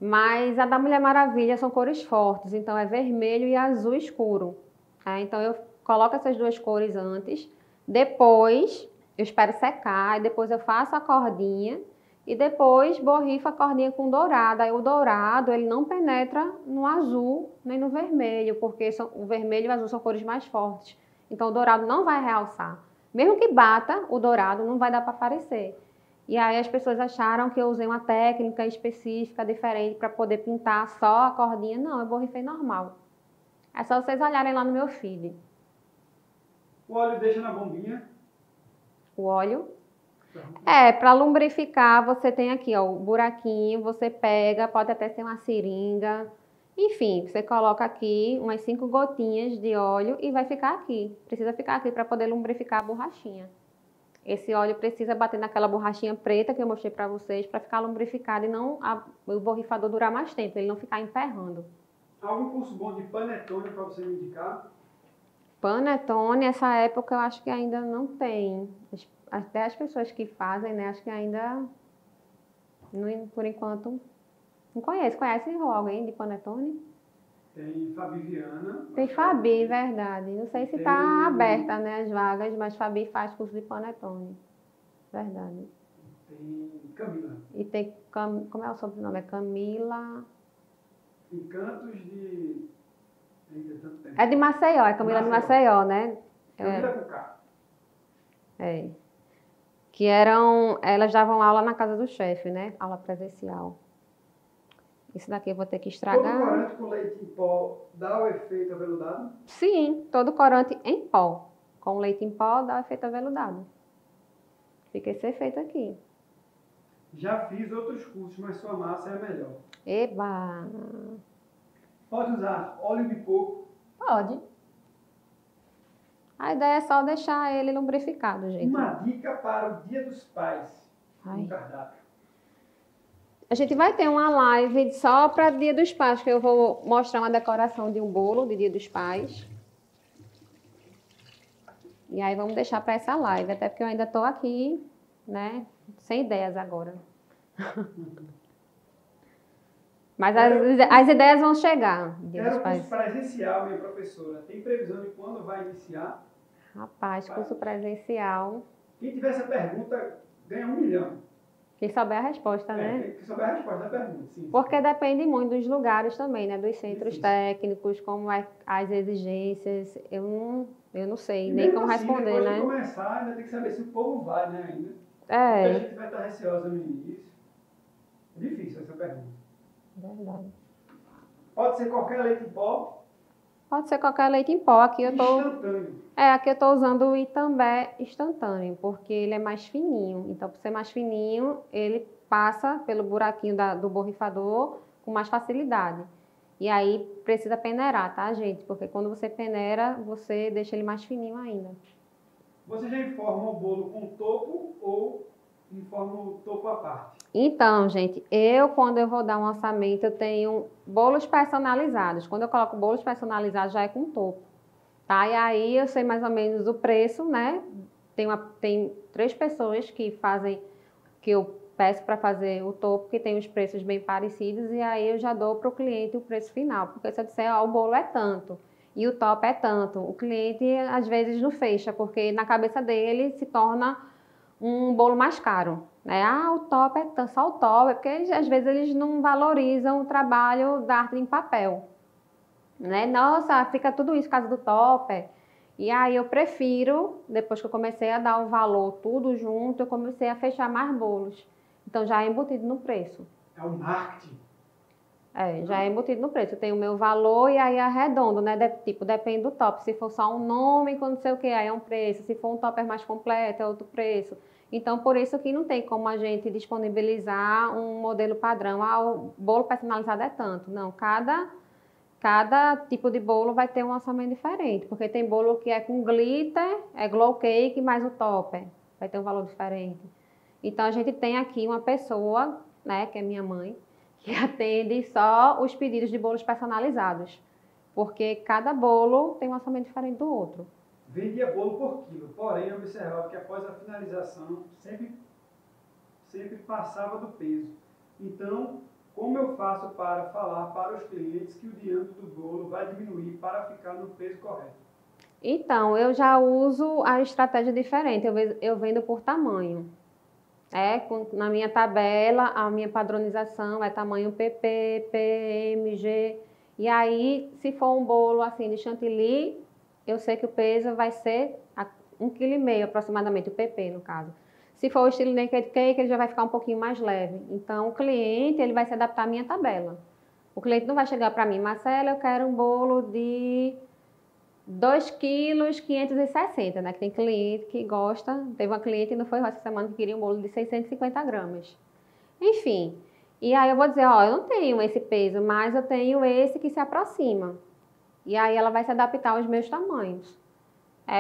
Mas a da Mulher Maravilha são cores fortes, então é vermelho e azul escuro. Tá? Então eu coloco essas 2 cores antes, depois eu espero secar, e depois eu faço a cordinha e depois borrifo a cordinha com dourado. Aí o dourado ele não penetra no azul nem no vermelho, porque o vermelho e o azul são cores mais fortes. Então o dourado não vai realçar. Mesmo que bata o dourado, não vai dar para aparecer. E aí as pessoas acharam que eu usei uma técnica específica, diferente, para poder pintar só a cordinha. Não, eu borrifei normal. É só vocês olharem lá no meu feed. O óleo deixa na bombinha. O óleo. Para lubrificar, você tem aqui, ó, o buraquinho, você pega, pode até ser uma seringa. Enfim, você coloca aqui umas 5 gotinhas de óleo e vai ficar aqui. Precisa ficar aqui para poder lubrificar a borrachinha. Esse óleo precisa bater naquela borrachinha preta que eu mostrei para vocês, para ficar lubrificado e não o borrifador durar mais tempo, ele não ficar emperrando. Algum curso bom de panetone para você me indicar? Panetone, essa época eu acho que ainda não tem. Até as pessoas que fazem, né, acho que ainda, não, por enquanto, não conheço. Conhece alguém de panetone? Tem Fabi Viana. Tem Fabi, verdade. Não sei se está aberta, né, as vagas, mas Fabi faz curso de panetone. Verdade. Tem Camila. E tem, como é o sobrenome? É Camila... Encantos de... É de Maceió, é Camila de Maceió, né? Camila com K. É. Que elas davam aula na casa do chefe, né? Aula presencial. Isso daqui eu vou ter que estragar. Todo corante com leite em pó dá o efeito aveludado? Sim, todo corante em pó. Com leite em pó dá o efeito aveludado. Fica esse efeito aqui. Já fiz outros cursos, mas sua massa é a melhor. Eba! Pode usar óleo de coco. Pode. A ideia é só deixar ele lubrificado, gente. Uma dica para o Dia dos Pais Ai. no cardápio. A gente vai ter uma live só para Dia dos Pais, que eu vou mostrar uma decoração de um bolo de Dia dos Pais. E aí vamos deixar para essa live, até porque eu ainda estou aqui, né, sem ideias agora. Mas as ideias vão chegar. Dia dos Quero Pais. curso presencial, minha professora. Tem previsão de quando vai iniciar? Rapaz, curso presencial. Quem tiver essa pergunta ganha 1 milhão. Quem souber a resposta, né? Quem souber a resposta da pergunta, sim. Porque depende muito dos lugares também, né? Dos centros Isso. técnicos, como é as exigências. Eu não sei E nem mesmo como assim, responder, depois né? de começar, ainda tem que saber se o povo vai, né, ainda. É. Muita gente vai estar receosa no início. É difícil essa pergunta. Verdade. Pode ser qualquer leite em pó. Pode ser qualquer leite em pó. Aqui eu tô. Instantâneo. Aqui eu tô usando o Itambé instantâneo, porque ele é mais fininho. Então, por ser mais fininho, ele passa pelo buraquinho do borrifador com mais facilidade. E aí precisa peneirar, tá, gente? Porque quando você peneira, você deixa ele mais fininho ainda. Você já informa o bolo com topo ou informa o topo à parte? Então, gente, quando eu vou dar um orçamento, eu tenho bolos personalizados. Quando eu coloco bolos personalizados, já é com topo, tá? E aí eu sei mais ou menos o preço, né? Tem 3 pessoas que eu peço para fazer o topo, que tem os preços bem parecidos, e aí eu já dou para o cliente o preço final. Porque se eu disser, ó, o bolo é tanto e o top é tanto, o cliente às vezes não fecha, porque na cabeça dele se torna um bolo mais caro, né? Ah, o top é tanto, só o top, porque às vezes eles não valorizam o trabalho da arte em papel, né? Nossa, fica tudo isso por causa do topper. E aí eu prefiro, depois que eu comecei a dar o valor tudo junto, eu comecei a fechar mais bolos. Então já é embutido no preço. É o marketing. Já é embutido no preço. Eu tenho o meu valor e aí arredondo, né? Tipo, depende do top. Se for só um nome, quando não sei o que, aí é um preço. Se for um topper mais completo, é outro preço. Então, por isso que não tem como a gente disponibilizar um modelo padrão. Ah, o bolo personalizado é tanto. Não, cada tipo de bolo vai ter um orçamento diferente. Porque tem bolo que é com glitter, é glow cake, mais o topper. Vai ter um valor diferente. Então, a gente tem aqui uma pessoa, né, que é minha mãe, que atende só os pedidos de bolos personalizados, porque cada bolo tem um orçamento diferente do outro. Vendia bolo por quilo, porém eu observava que após a finalização sempre passava do peso. Então, como eu faço para falar para os clientes que o diâmetro do bolo vai diminuir para ficar no peso correto? Então, eu já uso a estratégia diferente, eu vendo por tamanho. Na minha tabela, a minha padronização é tamanho PP, PM, G. E aí, se for um bolo assim de chantilly, eu sei que o peso vai ser 1,5 kg aproximadamente, o PP no caso. Se for o estilo naked cake, ele já vai ficar um pouquinho mais leve. Então, o cliente ele vai se adaptar à minha tabela. O cliente não vai chegar para mim, Marcela, eu quero um bolo de 2,560 kg, né? Que tem cliente que gosta. Teve uma cliente, não foi essa semana, que queria um bolo de 650 gramas. Enfim, e aí eu vou dizer, ó, eu não tenho esse peso, mas eu tenho esse que se aproxima. E aí ela vai se adaptar aos meus tamanhos.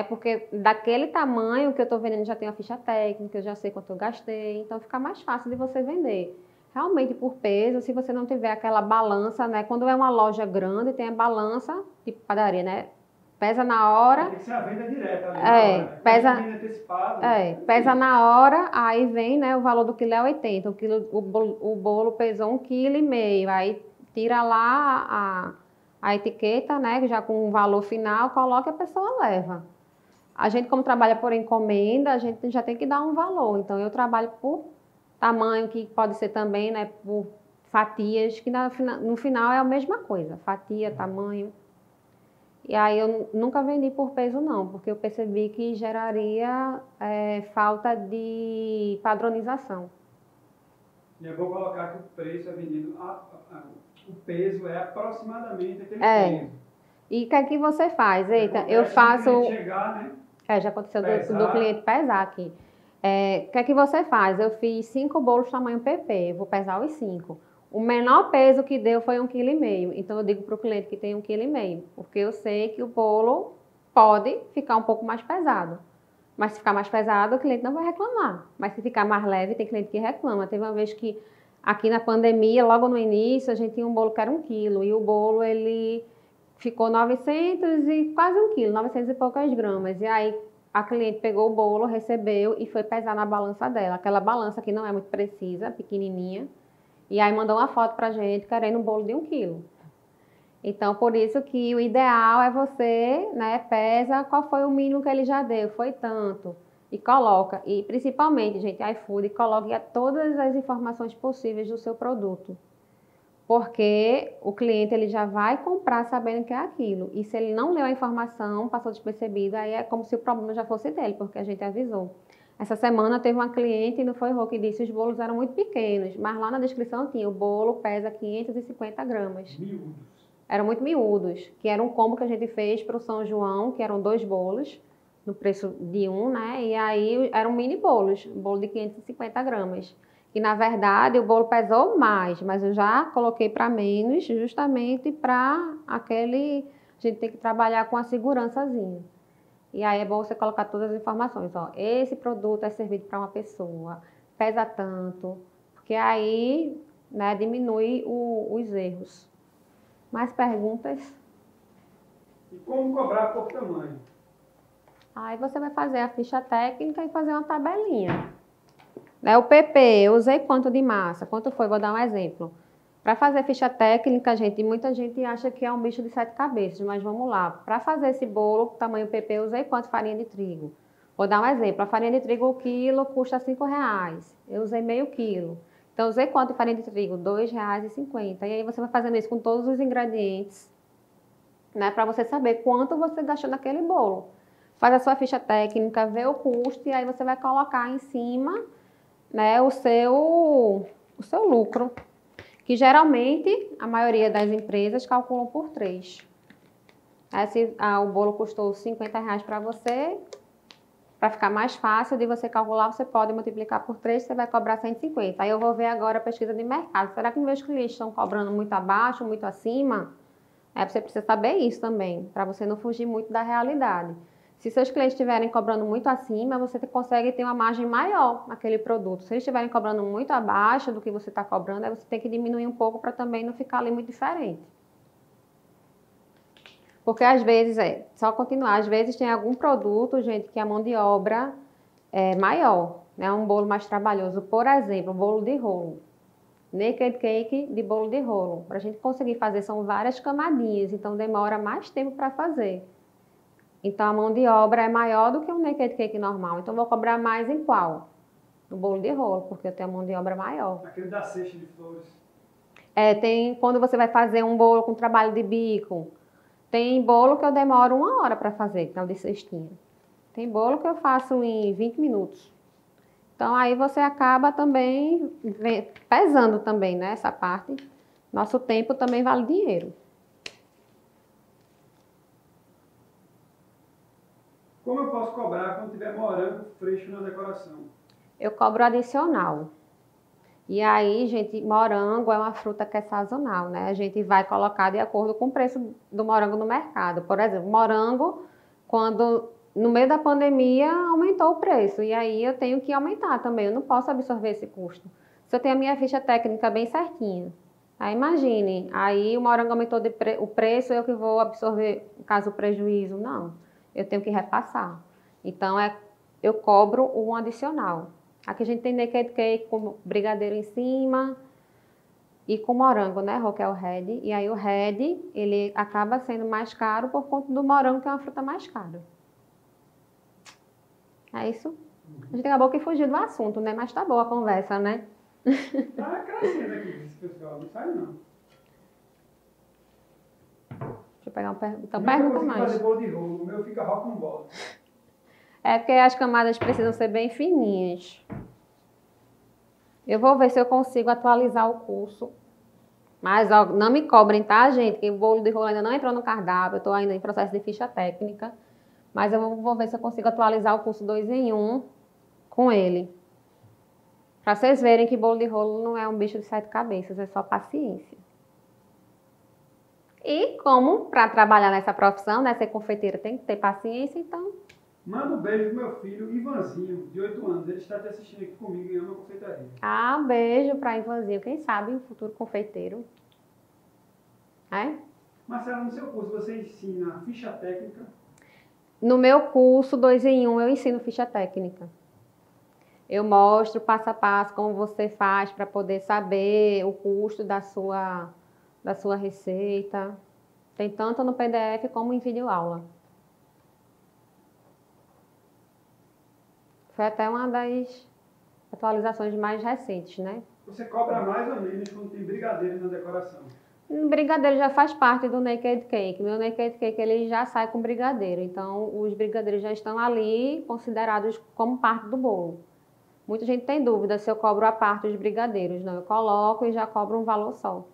Porque daquele tamanho que eu tô vendendo já tem a ficha técnica, eu já sei quanto eu gastei, então fica mais fácil de você vender. Realmente por peso, se você não tiver aquela balança, né? Quando é uma loja grande, tem a balança, tipo padaria, né? Pesa na hora. Tem que ser a venda direta ali na hora, né? Pesa na hora, aí vem, né, o valor do quilo é 80. O bolo pesou 1,5 kg. Aí tira lá a etiqueta, né, já com o valor final, coloca e a pessoa leva. A gente, como trabalha por encomenda, a gente já tem que dar um valor. Então, eu trabalho por tamanho, que pode ser também, né, por fatias, que no final é a mesma coisa, fatia, tamanho. E aí eu nunca vendi por peso não, porque eu percebi que geraria falta de padronização. E eu vou colocar que o preço é vendido, o peso é aproximadamente aquele peso. E o que é que você faz? Eita, eu faço... Chegar, né? Já aconteceu do cliente pesar aqui. O que é que você faz? Eu fiz 5 bolos tamanho PP, vou pesar os 5. O menor peso que deu foi 1,5 kg. Então, eu digo para o cliente que tem 1,5 kg, porque eu sei que o bolo pode ficar um pouco mais pesado. Mas se ficar mais pesado, o cliente não vai reclamar. Mas se ficar mais leve, tem cliente que reclama. Teve uma vez que, aqui na pandemia, logo no início, a gente tinha um bolo que era 1 quilo. E o bolo, ele ficou 900 e quase 1 quilo, 900 e poucas gramas. E aí, a cliente pegou o bolo, recebeu e foi pesar na balança dela. Aquela balança que não é muito precisa, pequenininha. E aí mandou uma foto pra gente querendo um bolo de 1 quilo. Então, por isso que o ideal é você, né, pesa qual foi o mínimo que ele já deu, foi tanto. E coloca, e principalmente, gente, iFood, coloque todas as informações possíveis do seu produto. Porque o cliente ele já vai comprar sabendo que é aquilo. E se ele não leu a informação, passou despercebido, aí é como se o problema já fosse dele, porque a gente avisou. Essa semana teve uma cliente, e não foi Rô, que disse que os bolos eram muito pequenos, mas lá na descrição tinha, o bolo pesa 550 gramas. Miúdos. Eram muito miúdos, que era um combo que a gente fez para o São João, que eram 2 bolos, no preço de um, né? E aí eram mini bolos, um bolo de 550 gramas. E na verdade o bolo pesou mais, mas eu já coloquei para menos, justamente para aquele... A gente tem que trabalhar com a segurançazinha. E aí é bom você colocar todas as informações, ó, esse produto é servido para uma pessoa, pesa tanto, porque aí, né, diminui os erros. Mais perguntas? E como cobrar por tamanho? Aí você vai fazer a ficha técnica e fazer uma tabelinha. Né, o PP, eu usei quanto de massa? Quanto foi? Vou dar um exemplo. Para fazer ficha técnica, gente, muita gente acha que é um bicho de 7 cabeças, mas vamos lá. Para fazer esse bolo, tamanho PP, eu usei quanto farinha de trigo? Vou dar um exemplo. A farinha de trigo, o quilo, custa R$5. Eu usei meio quilo. Então, eu usei quanto de farinha de trigo? R$2,50. E aí você vai fazendo isso com todos os ingredientes, né? Para você saber quanto você gastou naquele bolo. Faz a sua ficha técnica, vê o custo e aí você vai colocar em cima, né, o seu lucro. Que geralmente a maioria das empresas calculam por 3. Aí, se o bolo custou R$50 para você, para ficar mais fácil de você calcular, você pode multiplicar por 3, você vai cobrar 150. Aí eu vou ver agora a pesquisa de mercado. Será que meus clientes estão cobrando muito abaixo, muito acima? Você precisa saber isso também, para você não fugir muito da realidade. Se seus clientes estiverem cobrando muito acima, você consegue ter uma margem maior naquele produto. Se eles estiverem cobrando muito abaixo do que você está cobrando, aí você tem que diminuir um pouco para também não ficar ali muito diferente. Porque às vezes, só continuar, às vezes tem algum produto, gente, que a mão de obra é maior, né? Um bolo mais trabalhoso. Por exemplo, bolo de rolo. Naked cake de bolo de rolo. Para a gente conseguir fazer, são várias camadinhas, então demora mais tempo para fazer. Então, a mão de obra é maior do que um naked cake normal. Então, eu vou cobrar mais em qual? No bolo de rolo, porque eu tenho a mão de obra maior. Aquele da cesta de flores. Tem quando você vai fazer um bolo com trabalho de bico. Tem bolo que eu demoro 1 hora para fazer, que é o de cestinha. Tem bolo que eu faço em 20 minutos. Então, aí você acaba também pesando também, né, essa parte. Nosso tempo também vale dinheiro. Como eu posso cobrar quando tiver morango fresco na decoração? Eu cobro adicional. E aí, gente, morango é uma fruta que é sazonal, né? A gente vai colocar de acordo com o preço do morango no mercado. Por exemplo, morango, quando no meio da pandemia aumentou o preço. E aí eu tenho que aumentar também. Eu não posso absorver esse custo. Se eu tenho a minha ficha técnica bem certinha. Aí imagine, aí o morango aumentou o preço, eu que vou absorver, caso o prejuízo. Não. Eu tenho que repassar. Então, eu cobro um adicional. Aqui a gente tem naked cake com brigadeiro em cima e com morango, né, que é o red. E aí o red, ele acaba sendo mais caro por conta do morango, que é uma fruta mais cara. É isso? A gente acabou que fugiu do assunto, né? Mas tá boa a conversa, né? Tá crescendo aqui, pessoal. Não sai, não. Deixa eu pegar uma pergunta. Então, Nunca pergunta consegui mais. fazer bolo de rolo. O meu fica rock'n'roll. É porque as camadas precisam ser bem fininhas. Eu vou ver se eu consigo atualizar o curso. Mas ó, não me cobrem, tá, gente? Que o bolo de rolo ainda não entrou no cardápio. Eu estou ainda em processo de ficha técnica. Mas eu vou ver se eu consigo atualizar o curso 2 em 1 com ele. Para vocês verem que bolo de rolo não é um bicho de 7 cabeças, é só paciência. E como para trabalhar nessa profissão, né, ser confeiteira tem que ter paciência, então... Manda um beijo pro meu filho, Ivanzinho, de 8 anos. Ele está te assistindo aqui comigo e ama a confeitaria. Ah, um beijo para Ivanzinho, quem sabe um futuro confeiteiro. É? Marcela, no seu curso você ensina ficha técnica? No meu curso 2 em 1 eu ensino ficha técnica. Eu mostro passo a passo como você faz para poder saber o custo da sua receita. Tem tanto no PDF como em videoaula. Foi até uma das atualizações mais recentes, né? Você cobra mais ou menos quando tem brigadeiro na decoração? O brigadeiro já faz parte do Naked Cake. Meu Naked Cake ele já sai com brigadeiro. Então, os brigadeiros já estão ali considerados como parte do bolo. Muita gente tem dúvida se eu cobro a parte dos brigadeiros. Não, eu coloco e já cobro um valor só.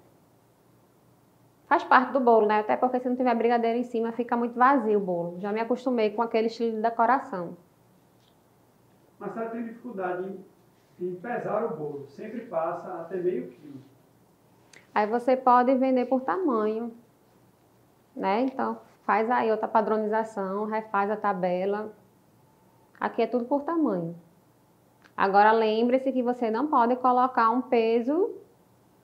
Faz parte do bolo, né? Até porque se não tiver brigadeiro em cima, fica muito vazio o bolo. Já me acostumei com aquele estilo de decoração. Marcela tem dificuldade em pesar o bolo. Sempre passa até meio quilo. Aí você pode vender por tamanho, né? Então, faz aí outra padronização, refaz a tabela. Aqui é tudo por tamanho. Agora, lembre-se que você não pode colocar um peso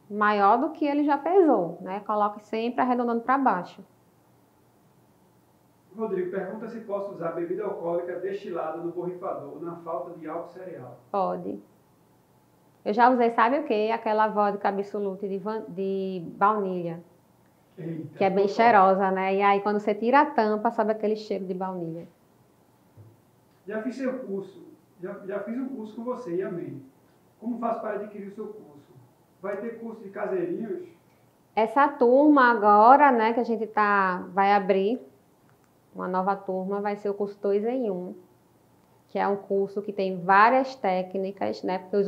maior do que ele já pesou, né? Coloque sempre arredondando para baixo. Rodrigo pergunta se posso usar bebida alcoólica destilada no borrifador, na falta de álcool cereal. Pode. Eu já usei, sabe o quê? Aquela vodka Absolute de baunilha, Eita, que é bem cheirosa, né? E aí, quando você tira a tampa, sobe aquele cheiro de baunilha. Já fiz seu curso, já fiz um curso com você e amei. Como faço para adquirir o seu curso? Vai ter curso de caseirinhos? Essa turma agora, né, que a gente vai abrir, uma nova turma, vai ser o curso 2 em 1, que é um curso que tem várias técnicas, né, porque as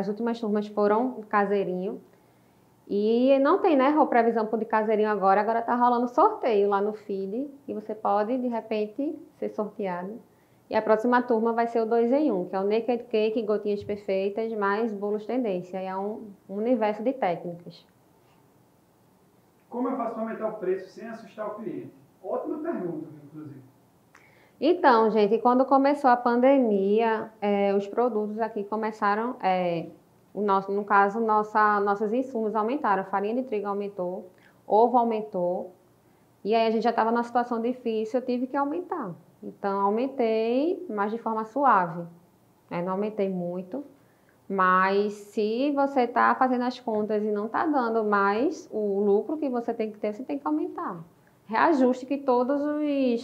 últimas turmas foram caseirinho, e não tem, né, previsão de caseirinho agora tá rolando sorteio lá no feed, e você pode, de repente, ser sorteado. E a próxima turma vai ser o 2 em 1, que é o Naked Cake, gotinhas perfeitas, mais bolos tendência, e é um universo de técnicas. Como eu faço para aumentar o preço sem assustar o cliente? Ótima pergunta, inclusive. Então, gente, quando começou a pandemia, os produtos aqui começaram, no caso, nossos insumos aumentaram, a farinha de trigo aumentou, ovo aumentou, e aí a gente já estava numa situação difícil, eu tive que aumentar. Então, aumentei, mas de forma suave, né? Não aumentei muito, mas se você está fazendo as contas e não está dando mais o lucro que você tem que ter, você tem que aumentar. Reajuste que todas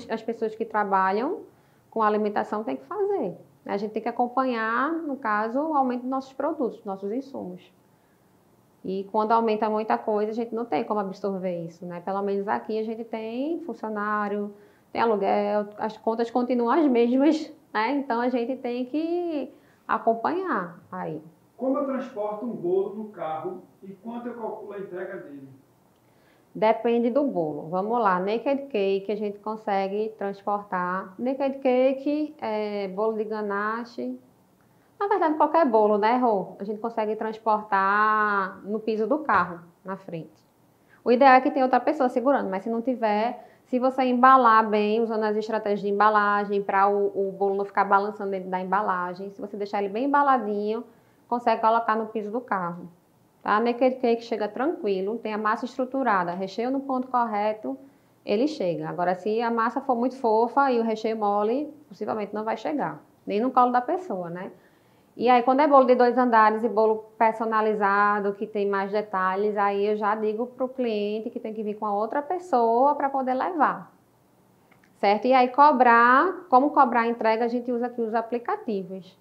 as pessoas que trabalham com alimentação têm que fazer. A gente tem que acompanhar, no caso, o aumento dos nossos produtos, nossos insumos. E quando aumenta muita coisa, a gente não tem como absorver isso, né? Pelo menos aqui a gente tem funcionário, tem aluguel, as contas continuam as mesmas, né? Então a gente tem que acompanhar aí. Como eu transporto um bolo no carro e quanto eu calculo a entrega dele? Depende do bolo. Vamos lá, Naked Cake a gente consegue transportar. Naked Cake, bolo de ganache. Na verdade, qualquer bolo, né, Rô? A gente consegue transportar no piso do carro, na frente. O ideal é que tenha outra pessoa segurando, mas se não tiver, se você embalar bem, usando as estratégias de embalagem, para o bolo não ficar balançando dentro da embalagem, se você deixar ele bem embaladinho, consegue colocar no piso do carro. Tá? Naked Cake chega tranquilo, tem a massa estruturada, recheio no ponto correto, ele chega. Agora, se a massa for muito fofa e o recheio mole, possivelmente não vai chegar, nem no colo da pessoa, né? E aí, quando é bolo de 2 andares e bolo personalizado, que tem mais detalhes, aí eu já digo para o cliente que tem que vir com a outra pessoa para poder levar. Certo? E aí, como cobrar a entrega, a gente usa aqui os aplicativos.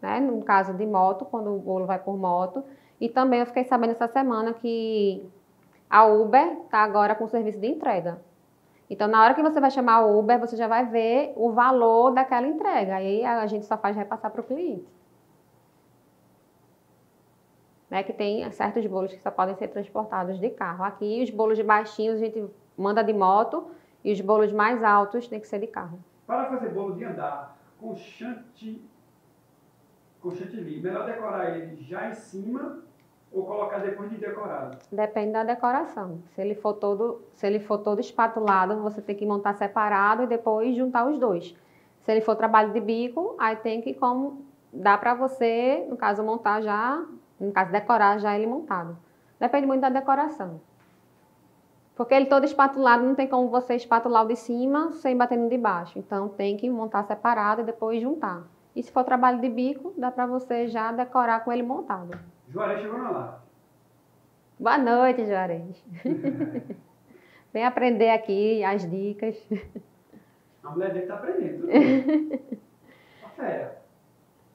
Né? No caso de moto, quando o bolo vai por moto. E também eu fiquei sabendo essa semana que a Uber está agora com serviço de entrega. Então, na hora que você vai chamar o Uber, você já vai ver o valor daquela entrega. Aí a gente só faz repassar para o cliente. Né, que tem certos bolos que só podem ser transportados de carro. Aqui, os bolos de baixinhos a gente manda de moto e os bolos mais altos tem que ser de carro. Para fazer bolo de andar com chantilly, com chantilly, melhor decorar ele já em cima ou colocar depois de decorado? Depende da decoração. Se ele for todo espatulado, você tem que montar separado e depois juntar os dois. Se ele for trabalho de bico, aí tem que dá para você, no caso, montar já, no caso, decorar já ele montado. Depende muito da decoração. Porque ele todo espatulado, não tem como você espatular o de cima sem bater no de baixo. Então, tem que montar separado e depois juntar. E se for trabalho de bico, dá para você já decorar com ele montado. Juarez chegou na live. Boa noite, Juarez. Vem aprender aqui as dicas. A mulher dele está aprendendo. Fera.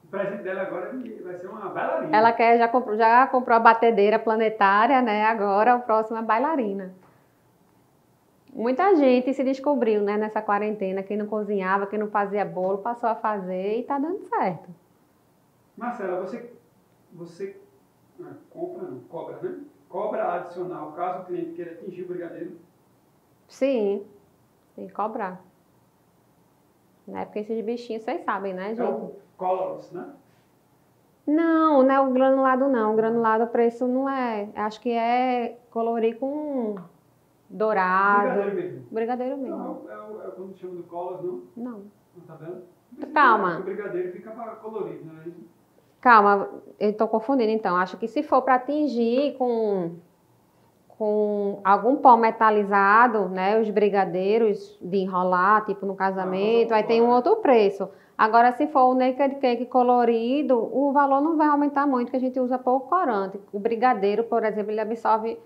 O presente dela agora vai ser uma bailarina. Ela já comprou a batedeira planetária, né? Agora o próximo é bailarina. Muita gente se descobriu, né, nessa quarentena. Quem não cozinhava, quem não fazia bolo, passou a fazer e tá dando certo. Marcela, você cobra, né? Cobra adicional caso o cliente queira atingir o brigadeiro? Sim, tem que cobrar. Né? Porque esses bichinhos, vocês sabem, né, gente? É o colors, né? Não, não é o granulado, não. O granulado, o preço não é. Acho que é colorir com dourado. Brigadeiro mesmo. Brigadeiro mesmo. Não, é quando chama do colors, não? Não. Na tabela? Calma. O brigadeiro fica colorido, não é isso? Calma, eu estou confundindo então. Acho que se for para atingir com algum pó metalizado, né, os brigadeiros de enrolar, tipo no casamento, aí tem um outro preço. Agora, se for o naked cake colorido, o valor não vai aumentar muito, porque a gente usa pouco corante. O brigadeiro, por exemplo, ele absorve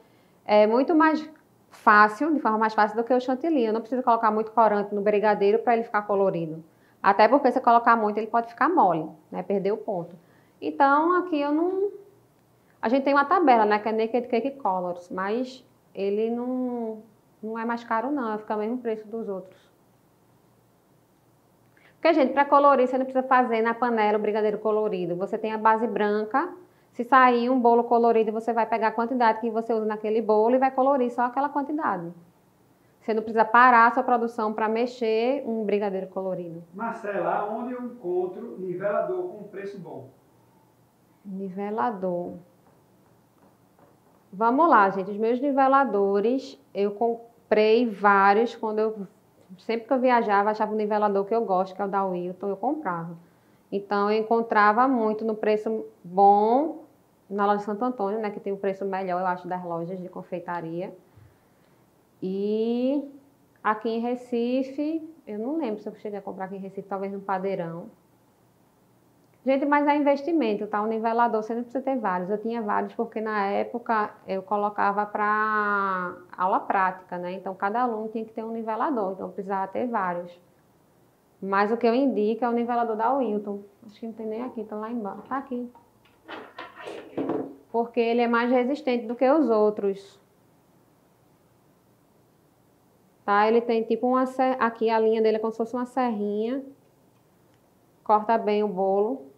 muito mais fácil, de forma mais fácil do que o chantilly. Eu não preciso colocar muito corante no brigadeiro para ele ficar colorido. Até porque se colocar muito, ele pode ficar mole, né, perder o ponto. Então, aqui eu não... A gente tem uma tabela, né, que é Naked Cake Colors, mas ele não é mais caro não, fica o mesmo preço dos outros. Porque, gente, para colorir, você não precisa fazer na panela o brigadeiro colorido. Você tem a base branca, se sair um bolo colorido, você vai pegar a quantidade que você usa naquele bolo e vai colorir só aquela quantidade. Você não precisa parar a sua produção para mexer um brigadeiro colorido. Marcela, onde eu encontro nivelador com preço bom? Nivelador. Vamos lá, gente. Os meus niveladores, eu comprei vários sempre que eu viajava, achava um nivelador que eu gosto, que é o da Wilton, eu comprava. Então, eu encontrava muito no preço bom na loja de Santo Antônio, né, que tem o preço melhor, eu acho, das lojas de confeitaria. E aqui em Recife, eu não lembro se eu cheguei a comprar aqui em Recife, talvez no Padeirão. Gente, mas é investimento, tá? O nivelador você não precisa ter vários. Eu tinha vários porque na época eu colocava para aula prática, né? Então cada aluno tinha que ter um nivelador, então eu precisava ter vários. Mas o que eu indico é o nivelador da Wilton. Acho que não tem nem aqui, tá lá embaixo. Tá aqui. Porque ele é mais resistente do que os outros. Tá? Ele tem tipo aqui a linha dele é como se fosse uma serrinha. Corta bem o bolo.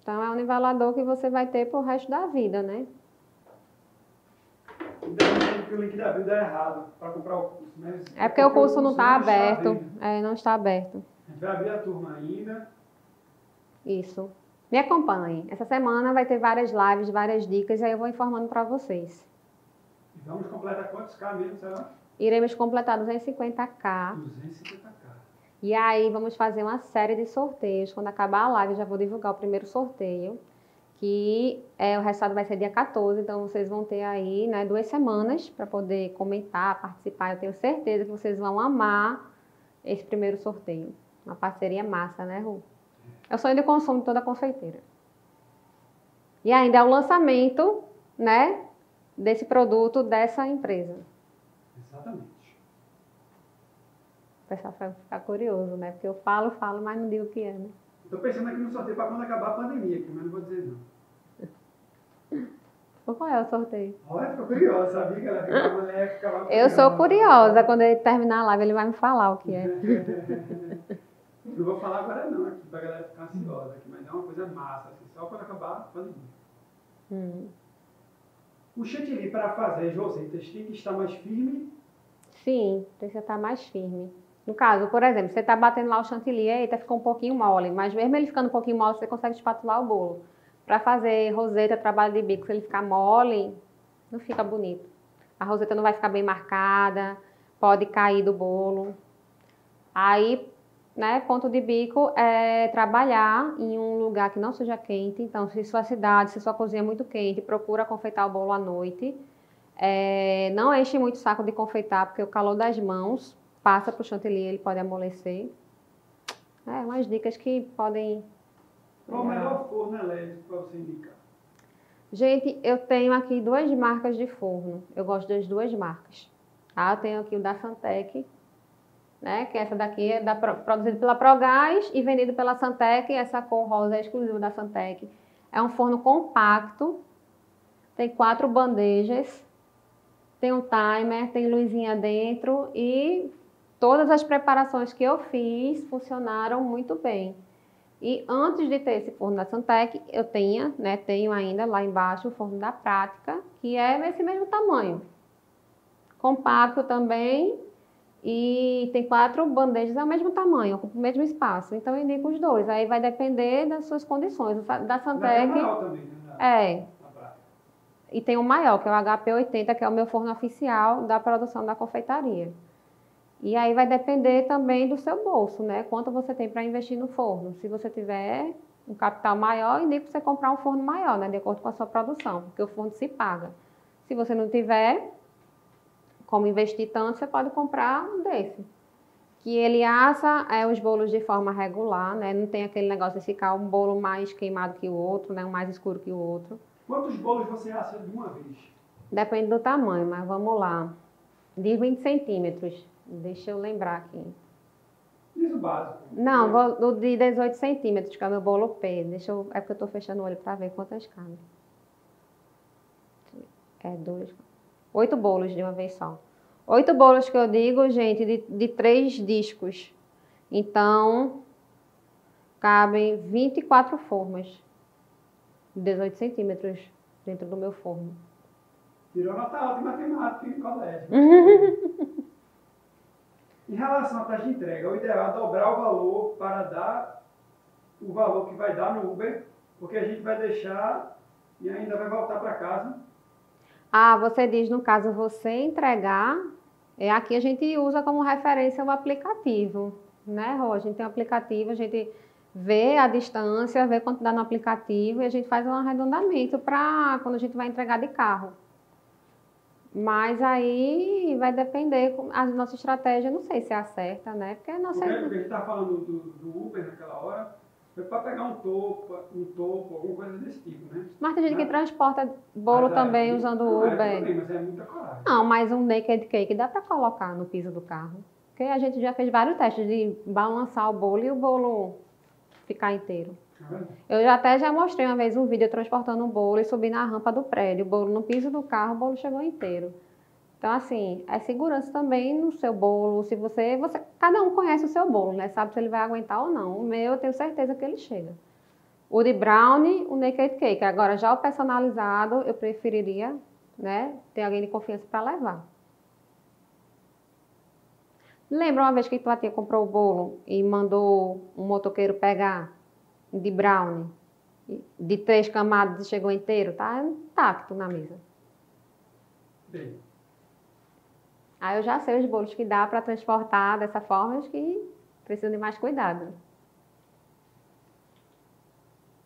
Então, é um nivelador que você vai ter pro resto da vida, né? Ainda que o link da Bíblia dá errado para comprar o curso, né? É porque o curso não está aberto. Não está aberto. A gente vai abrir a turma ainda. Isso. Me acompanhe. Essa semana vai ter várias lives, várias dicas, aí eu vou informando para vocês. E vamos completar quantos K mesmo, será? Iremos completar 250K. 250K. E aí vamos fazer uma série de sorteios. Quando acabar a live, eu já vou divulgar o primeiro sorteio, que o resultado vai ser dia 14, então vocês vão ter aí, né, 2 semanas para poder comentar, participar. Eu tenho certeza que vocês vão amar esse primeiro sorteio. Uma parceria massa, né, Ru? É o sonho de consumo de toda confeiteira. E ainda é o lançamento, né, desse produto, dessa empresa. Exatamente. O pessoal vai ficar curioso, né? Porque eu falo, mas não digo o que é, né? Estou pensando aqui no sorteio para quando acabar a pandemia, aqui, mas não vou dizer não. Qual é o sorteio? Olha, ficou curiosa, sabia que ela ficava curiosa. Eu sou curiosa. Quando ele terminar a live, ele vai me falar o que é. Não vou falar agora não, aqui, para a galera ficar ansiosa, aqui, mas é uma coisa massa, assim, só quando acabar a pandemia. O chantilly para fazer rosetas tem que estar mais firme? Sim, precisa estar mais firme. No caso, por exemplo, você está batendo lá o chantilly, eita, ficou um pouquinho mole, mas mesmo ele ficando um pouquinho mole, você consegue espatular o bolo. Para fazer roseta, trabalho de bico, se ele ficar mole, não fica bonito. A roseta não vai ficar bem marcada, pode cair do bolo. Aí, né, ponto de bico é trabalhar em um lugar que não seja quente. Então, se sua cidade, se sua cozinha é muito quente, procura confeitar o bolo à noite. Não enche muito o saco de confeitar, porque o calor das mãos passa para o chantilly, ele pode amolecer. Umas dicas que podem... Qual o melhor forno elétrico para você indicar? Gente, eu tenho aqui 2 marcas de forno. Eu gosto das 2 marcas. Eu tenho aqui o da Santec, né? Que essa daqui é produzido pela Progás e vendido pela Santec. Essa cor rosa é exclusiva da Santec. É um forno compacto, tem 4 bandejas, tem um timer, tem luzinha dentro e todas as preparações que eu fiz funcionaram muito bem. E antes de ter esse forno da Santec, eu tenho ainda lá embaixo o forno da Prática, que é nesse mesmo tamanho. Compacto também e tem 4 bandejas ao mesmo tamanho, ocupa o mesmo espaço. Então eu indico os 2, aí vai depender das suas condições. Da Santec... maior também, né? E tem o maior, que é o HP80, que é o meu forno oficial da produção da confeitaria. E aí vai depender também do seu bolso, né? Quanto você tem para investir no forno. Se você tiver um capital maior, indico você comprar um forno maior, né? De acordo com a sua produção, porque o forno se paga. Se você não tiver como investir tanto, você pode comprar um desse. Que ele assa os bolos de forma regular, né? Não tem aquele negócio de ficar um bolo mais queimado que o outro, né? Um mais escuro que o outro. Quantos bolos você assa de uma vez? Depende do tamanho, mas vamos lá. De 20 centímetros. Deixa eu lembrar aqui. Diz o básico. Não, o de 18 centímetros, que é o meu bolo P. É porque eu estou fechando o olho para ver quantas cabem. 8 bolos de uma vez só. 8 bolos que eu digo, gente, de 3 discos. Então, cabem 24 formas. De 18 centímetros dentro do meu forno. Tirou nota alta em matemática em colégio. Em relação à taxa de entrega, o ideal é dobrar o valor para dar o valor que vai dar no Uber, porque a gente vai deixar e ainda vai voltar para casa. Você diz, no caso, você entregar, aqui a gente usa como referência o aplicativo, né, Rô? A gente tem um aplicativo, a gente vê a distância, vê quanto dá no aplicativo e a gente faz um arredondamento para quando a gente vai entregar de carro. Mas aí vai depender, a nossa estratégia, não sei se é a certa, né? Porque Porque a gente estava falando do Uber naquela hora, foi para pegar um topo, alguma coisa desse tipo, né? Mas tem gente que transporta bolo também usando o Uber. Também, mas é muita coragem. Não, mas um naked cake dá para colocar no piso do carro. Porque a gente já fez vários testes de balançar o bolo e o bolo ficar inteiro. Eu já mostrei uma vez um vídeo transportando um bolo e subi na rampa do prédio. O bolo no piso do carro, o bolo chegou inteiro. Então, assim, é segurança também no seu bolo. Se cada um conhece o seu bolo, né? Sabe se ele vai aguentar ou não. O meu, eu tenho certeza que ele chega. O de brownie, o naked cake. Agora, já o personalizado, eu preferiria, né, ter alguém de confiança para levar. Lembra uma vez que a tia comprou o bolo e mandou um motoqueiro pegar de brownie, de 3 camadas e chegou inteiro? Tá intacto na mesa. Bem. Aí eu já sei os bolos que dá para transportar dessa forma, os que precisam de mais cuidado.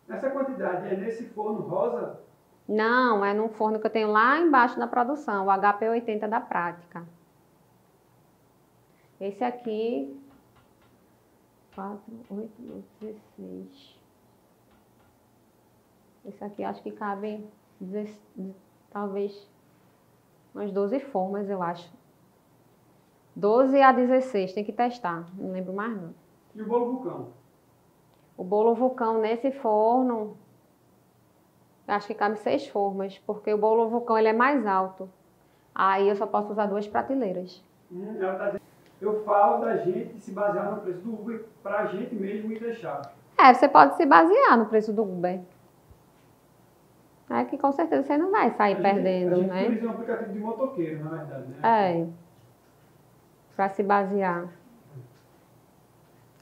Essa quantidade é nesse forno rosa? Não, é num forno que eu tenho lá embaixo na produção, o HP80 da Prática. Esse aqui, 4, 8, 16. Esse aqui acho que cabe, talvez, umas 12 formas, eu acho. 12 a 16, tem que testar, não lembro mais não. E o bolo vulcão? O bolo vulcão nesse forno, acho que cabe 6 formas, porque o bolo vulcão ele é mais alto. Aí eu só posso usar 2 prateleiras. Ela tá dizendo, eu falo da gente se basear no preço do Uber para a gente mesmo e deixar. Você pode se basear no preço do Uber. É que com certeza você não vai sair perdendo, né? A gente utiliza um aplicativo de motoqueiro, na verdade, né? Para se basear.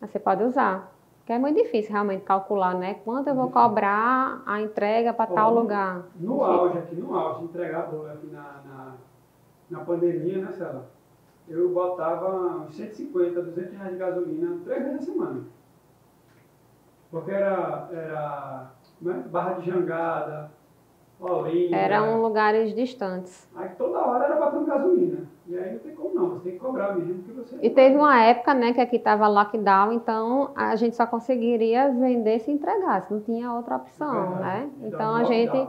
Aí você pode usar. Porque é muito difícil realmente calcular, né? Quanto eu vou cobrar a entrega para tal lugar. No auge, aqui no auge, entregar bolo aqui na pandemia, né, Cela? Eu botava uns 150, 200 reais de gasolina 3 vezes a semana. Porque era né, Barra de Jangada, Olinda. Eram lugares distantes. Aí toda hora era batendo gasolina. E aí não tem como não, você tem que cobrar mesmo que você. E teve uma época, né, que aqui estava lockdown, então a gente só conseguiria vender se entregasse, não tinha outra opção, né? Então a gente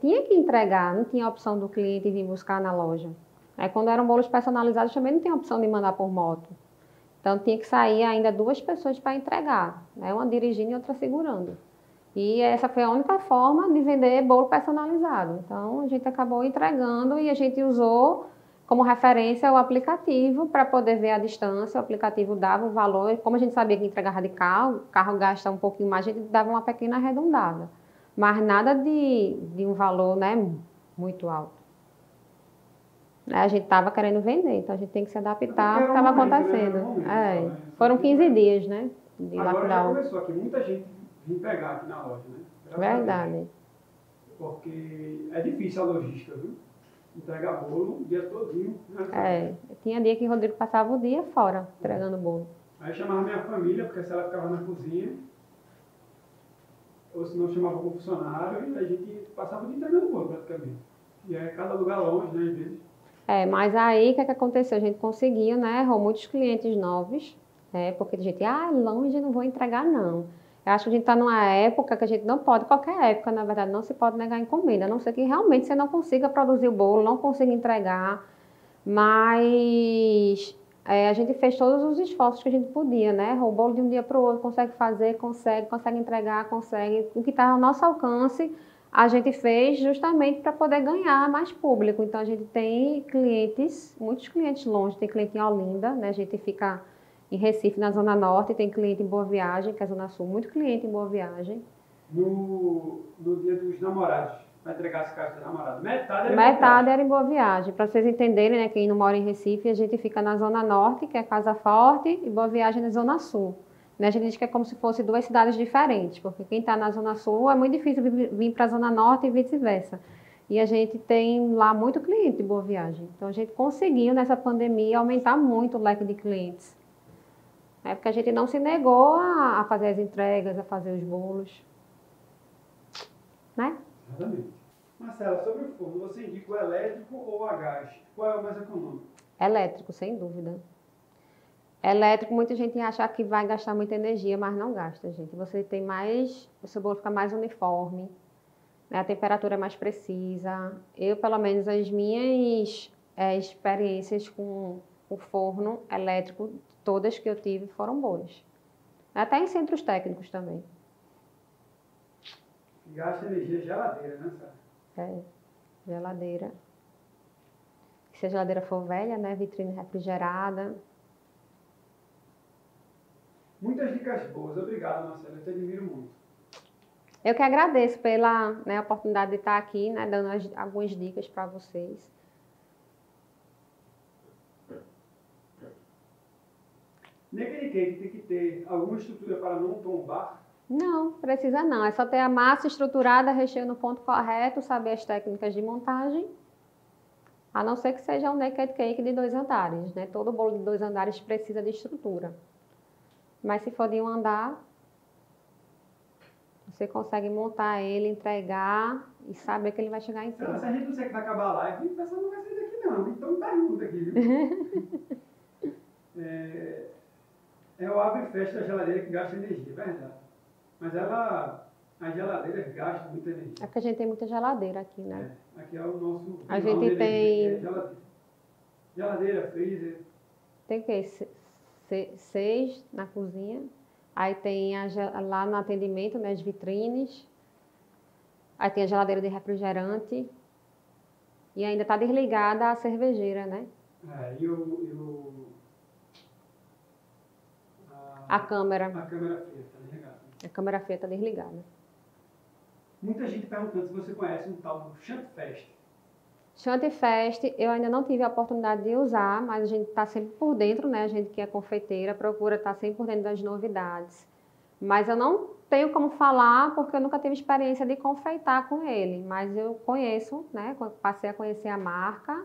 tinha que entregar, não tinha opção do cliente vir buscar na loja. Aí quando eram bolos personalizados também não tinha opção de mandar por moto. Então tinha que sair ainda 2 pessoas para entregar, né? Uma dirigindo e outra segurando. E essa foi a única forma de vender bolo personalizado. Então a gente acabou entregando e a gente usou como referência o aplicativo para poder ver a distância. O aplicativo dava o valor, e como a gente sabia que entregava de carro, o carro gasta um pouquinho mais, a gente dava uma pequena arredondada. Mas nada de um valor, né, muito alto. A gente estava querendo vender, então a gente tem que se adaptar ao que estava acontecendo. Foram 15 dias, né, de Agora já lockdown. começou aqui, muita gente vem pegar aqui na loja, né? Verdade. Porque é difícil a logística, viu? Entregar bolo o dia todinho. Né? Tinha dia que o Rodrigo passava o dia fora, entregando bolo. Aí chamava minha família, porque se ela ficava na cozinha, ou se não chamava algum funcionário, e a gente passava o dia entregando bolo praticamente. E é cada lugar longe, né, às vezes. Mas aí o que aconteceu? A gente conseguiu, né? Errou muitos clientes novos, porque a gente, longe não vou entregar, não. Eu acho que a gente está numa época que a gente não pode, qualquer época, na verdade, não se pode negar encomenda, a não ser que realmente você não consiga produzir o bolo, não consiga entregar. Mas a gente fez todos os esforços que a gente podia, né? O bolo de um dia para o outro, consegue fazer, consegue entregar, consegue. O que está ao nosso alcance, a gente fez justamente para poder ganhar mais público. Então, a gente tem clientes, muitos clientes longe, tem cliente em Olinda, né? A gente fica em Recife, na Zona Norte, tem cliente em Boa Viagem, que é a Zona Sul, muito cliente em Boa Viagem. No dia dos namorados, para entregar as caixas dos namorados, metade era em Boa Viagem. Para vocês entenderem, né, quem não mora em Recife, a gente fica na Zona Norte, que é Casa Forte, e Boa Viagem na Zona Sul. Né, a gente diz que é como se fossem 2 cidades diferentes, porque quem está na Zona Sul é muito difícil vir para a Zona Norte e vice-versa. E a gente tem lá muito cliente de Boa Viagem. Então a gente conseguiu, nessa pandemia, aumentar muito o leque de clientes. Porque a gente não se negou a fazer as entregas, a fazer os bolos. Né? Exatamente. Marcela, sobre o forno, você indica o elétrico ou a gás? Qual é o mais econômico? Elétrico, sem dúvida. Elétrico, muita gente acha que vai gastar muita energia, mas não gasta, gente. Você tem mais, o seu bolo fica mais uniforme, né? A temperatura é mais precisa. Eu, pelo menos, as minhas experiências com o forno elétrico, todas que eu tive foram boas. Até em centros técnicos também. Gasta energia geladeira, né, Sara? Geladeira. Se a geladeira for velha, né? Vitrine refrigerada. Muitas dicas boas. Obrigado, Marcela. Eu te admiro muito. Eu que agradeço pela oportunidade de estar aqui, né? Dando algumas dicas para vocês. Naked cake tem que ter alguma estrutura para não tombar? Não, precisa não. É só ter a massa estruturada, recheio no ponto correto, saber as técnicas de montagem. A não ser que seja um naked cake de 2 andares, né? Todo bolo de 2 andares precisa de estrutura. Mas se for de 1 andar, você consegue montar ele, entregar e saber que ele vai chegar em cima. Se a gente não sei que vai acabar a live, o pessoal não vai sair daqui não. Então me pergunta aqui, viu? É o abre e fecha da geladeira que gasta energia, verdade. Mas as geladeiras gastam muita energia. É porque a gente tem muita geladeira aqui, né? Aqui é o nosso... A gente tem... Geladeira, freezer. Tem o quê? 6 na cozinha. Aí tem lá no atendimento, né, as vitrines. Aí tem a geladeira de refrigerante. E ainda está desligada a cervejeira, né? A câmera. A câmera fria está desligada. A câmera fria está desligada. Muita gente perguntando se você conhece um tal do Chantfest. Chantifest, eu ainda não tive a oportunidade de usar, mas a gente está sempre por dentro, né? A gente que é confeiteira procura estar sempre por dentro das novidades. Mas eu não tenho como falar porque eu nunca tive experiência de confeitar com ele. Mas eu conheço, né? Passei a conhecer a marca.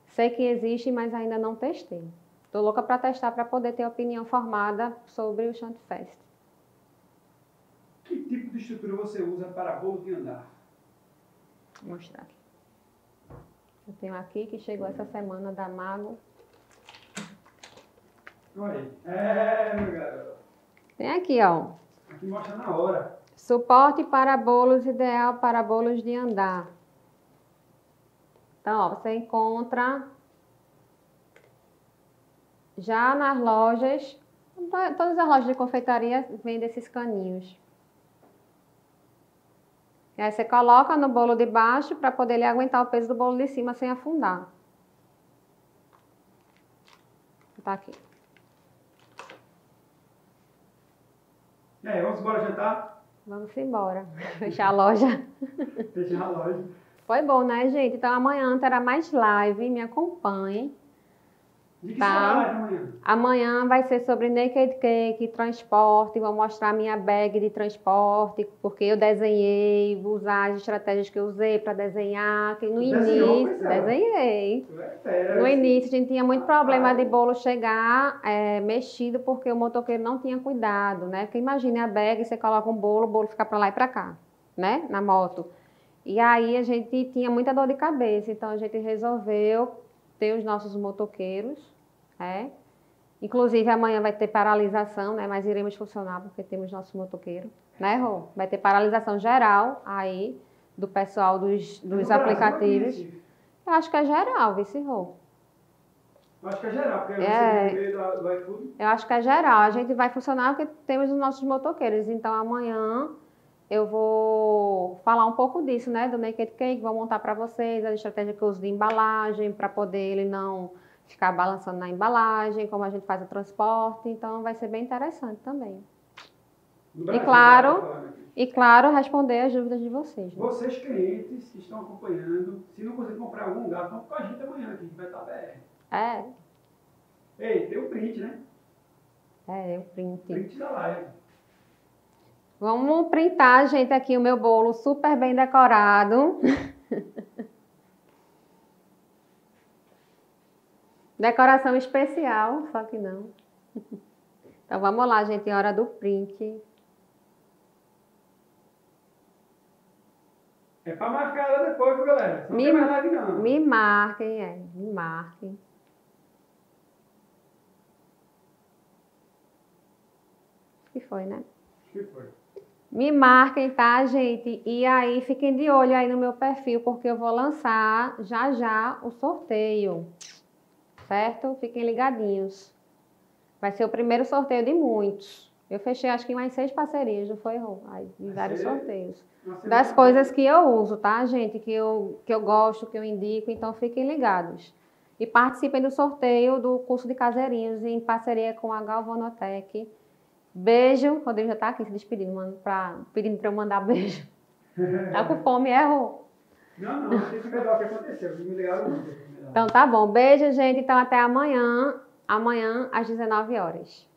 Sei que existe, mas ainda não testei. Estou louca para testar para poder ter opinião formada sobre o Chantifest. Que tipo de estrutura você usa para bolo de andar? Vou mostrar aqui. Eu tenho aqui que chegou essa semana da Mago. Olha aí. Meu garoto. Tem aqui, ó. Aqui mostra na hora. Suporte para bolos, ideal para bolos de andar. Então, ó, você encontra já nas lojas, todas as lojas de confeitaria vendem esses caninhos. E aí você coloca no bolo de baixo para poder ele aguentar o peso do bolo de cima sem afundar. Tá aqui. E aí, vamos embora jantar? Vamos embora. Fechar a loja. Fechar a loja. Foi bom, né, gente? Então amanhã terá mais live. Me acompanhe. De que Tá. será a live amanhã? Amanhã vai ser sobre naked cake, transporte. Vou mostrar a minha bag de transporte, porque eu desenhei, vou usar as estratégias que eu usei para desenhar. Que no início, desenhei. No início a gente tinha muito problema de bolo chegar mexido, porque o motoqueiro não tinha cuidado, né? Porque imagine a bag, você coloca um bolo, o bolo fica para lá e para cá, né? Na moto. E aí a gente tinha muita dor de cabeça, então a gente resolveu ter os nossos motoqueiros. Inclusive amanhã vai ter paralisação, né? Mas iremos funcionar porque temos nosso motoqueiro, né, Rô? Vai ter paralisação geral aí do pessoal dos aplicativos. Eu acho que é geral, vice Rô. Eu acho que é geral, porque você no meio do iFood. Eu acho que é geral. A gente vai funcionar porque temos os nossos motoqueiros. Então amanhã eu vou falar um pouco disso, né? Do naked cake, vou montar para vocês a estratégia que eu uso de embalagem para poder ele não ficar balançando na embalagem, como a gente faz o transporte, então vai ser bem interessante também. E claro, responder as dúvidas de vocês. Né? Vocês clientes que estão acompanhando, se não conseguir comprar algum lugar, vão com a gente amanhã, que a gente vai estar BR. Ei, tem o print, né? O print. Print da live. Vamos printar, gente, aqui o meu bolo super bem decorado. Decoração especial, só que não. Então vamos lá, gente, é hora do print. É pra marcar ela depois, viu, galera? Não tem mais live, não. Me marquem, me marquem. Acho que foi, né? Acho que foi. Me marquem, tá, gente? E aí, fiquem de olho aí no meu perfil, porque eu vou lançar já o sorteio. Certo? Fiquem ligadinhos. Vai ser o primeiro sorteio de muitos. Eu fechei acho que mais 6 parcerias, não foi, Rô? Aí, vários sorteios. Das coisas que eu uso, tá, gente? Que eu gosto, que eu indico, então fiquem ligados. E participem do sorteio do curso de caseirinhos em parceria com a Galvanotec. Beijo. O Rodrigo já tá aqui se despedindo, pedindo para eu mandar beijo. Tá com fome, Rô? Não, tem que ver o que aconteceu. Me ligaram muito. Então tá bom. Beijo, gente. Então até amanhã. Amanhã às 19 horas.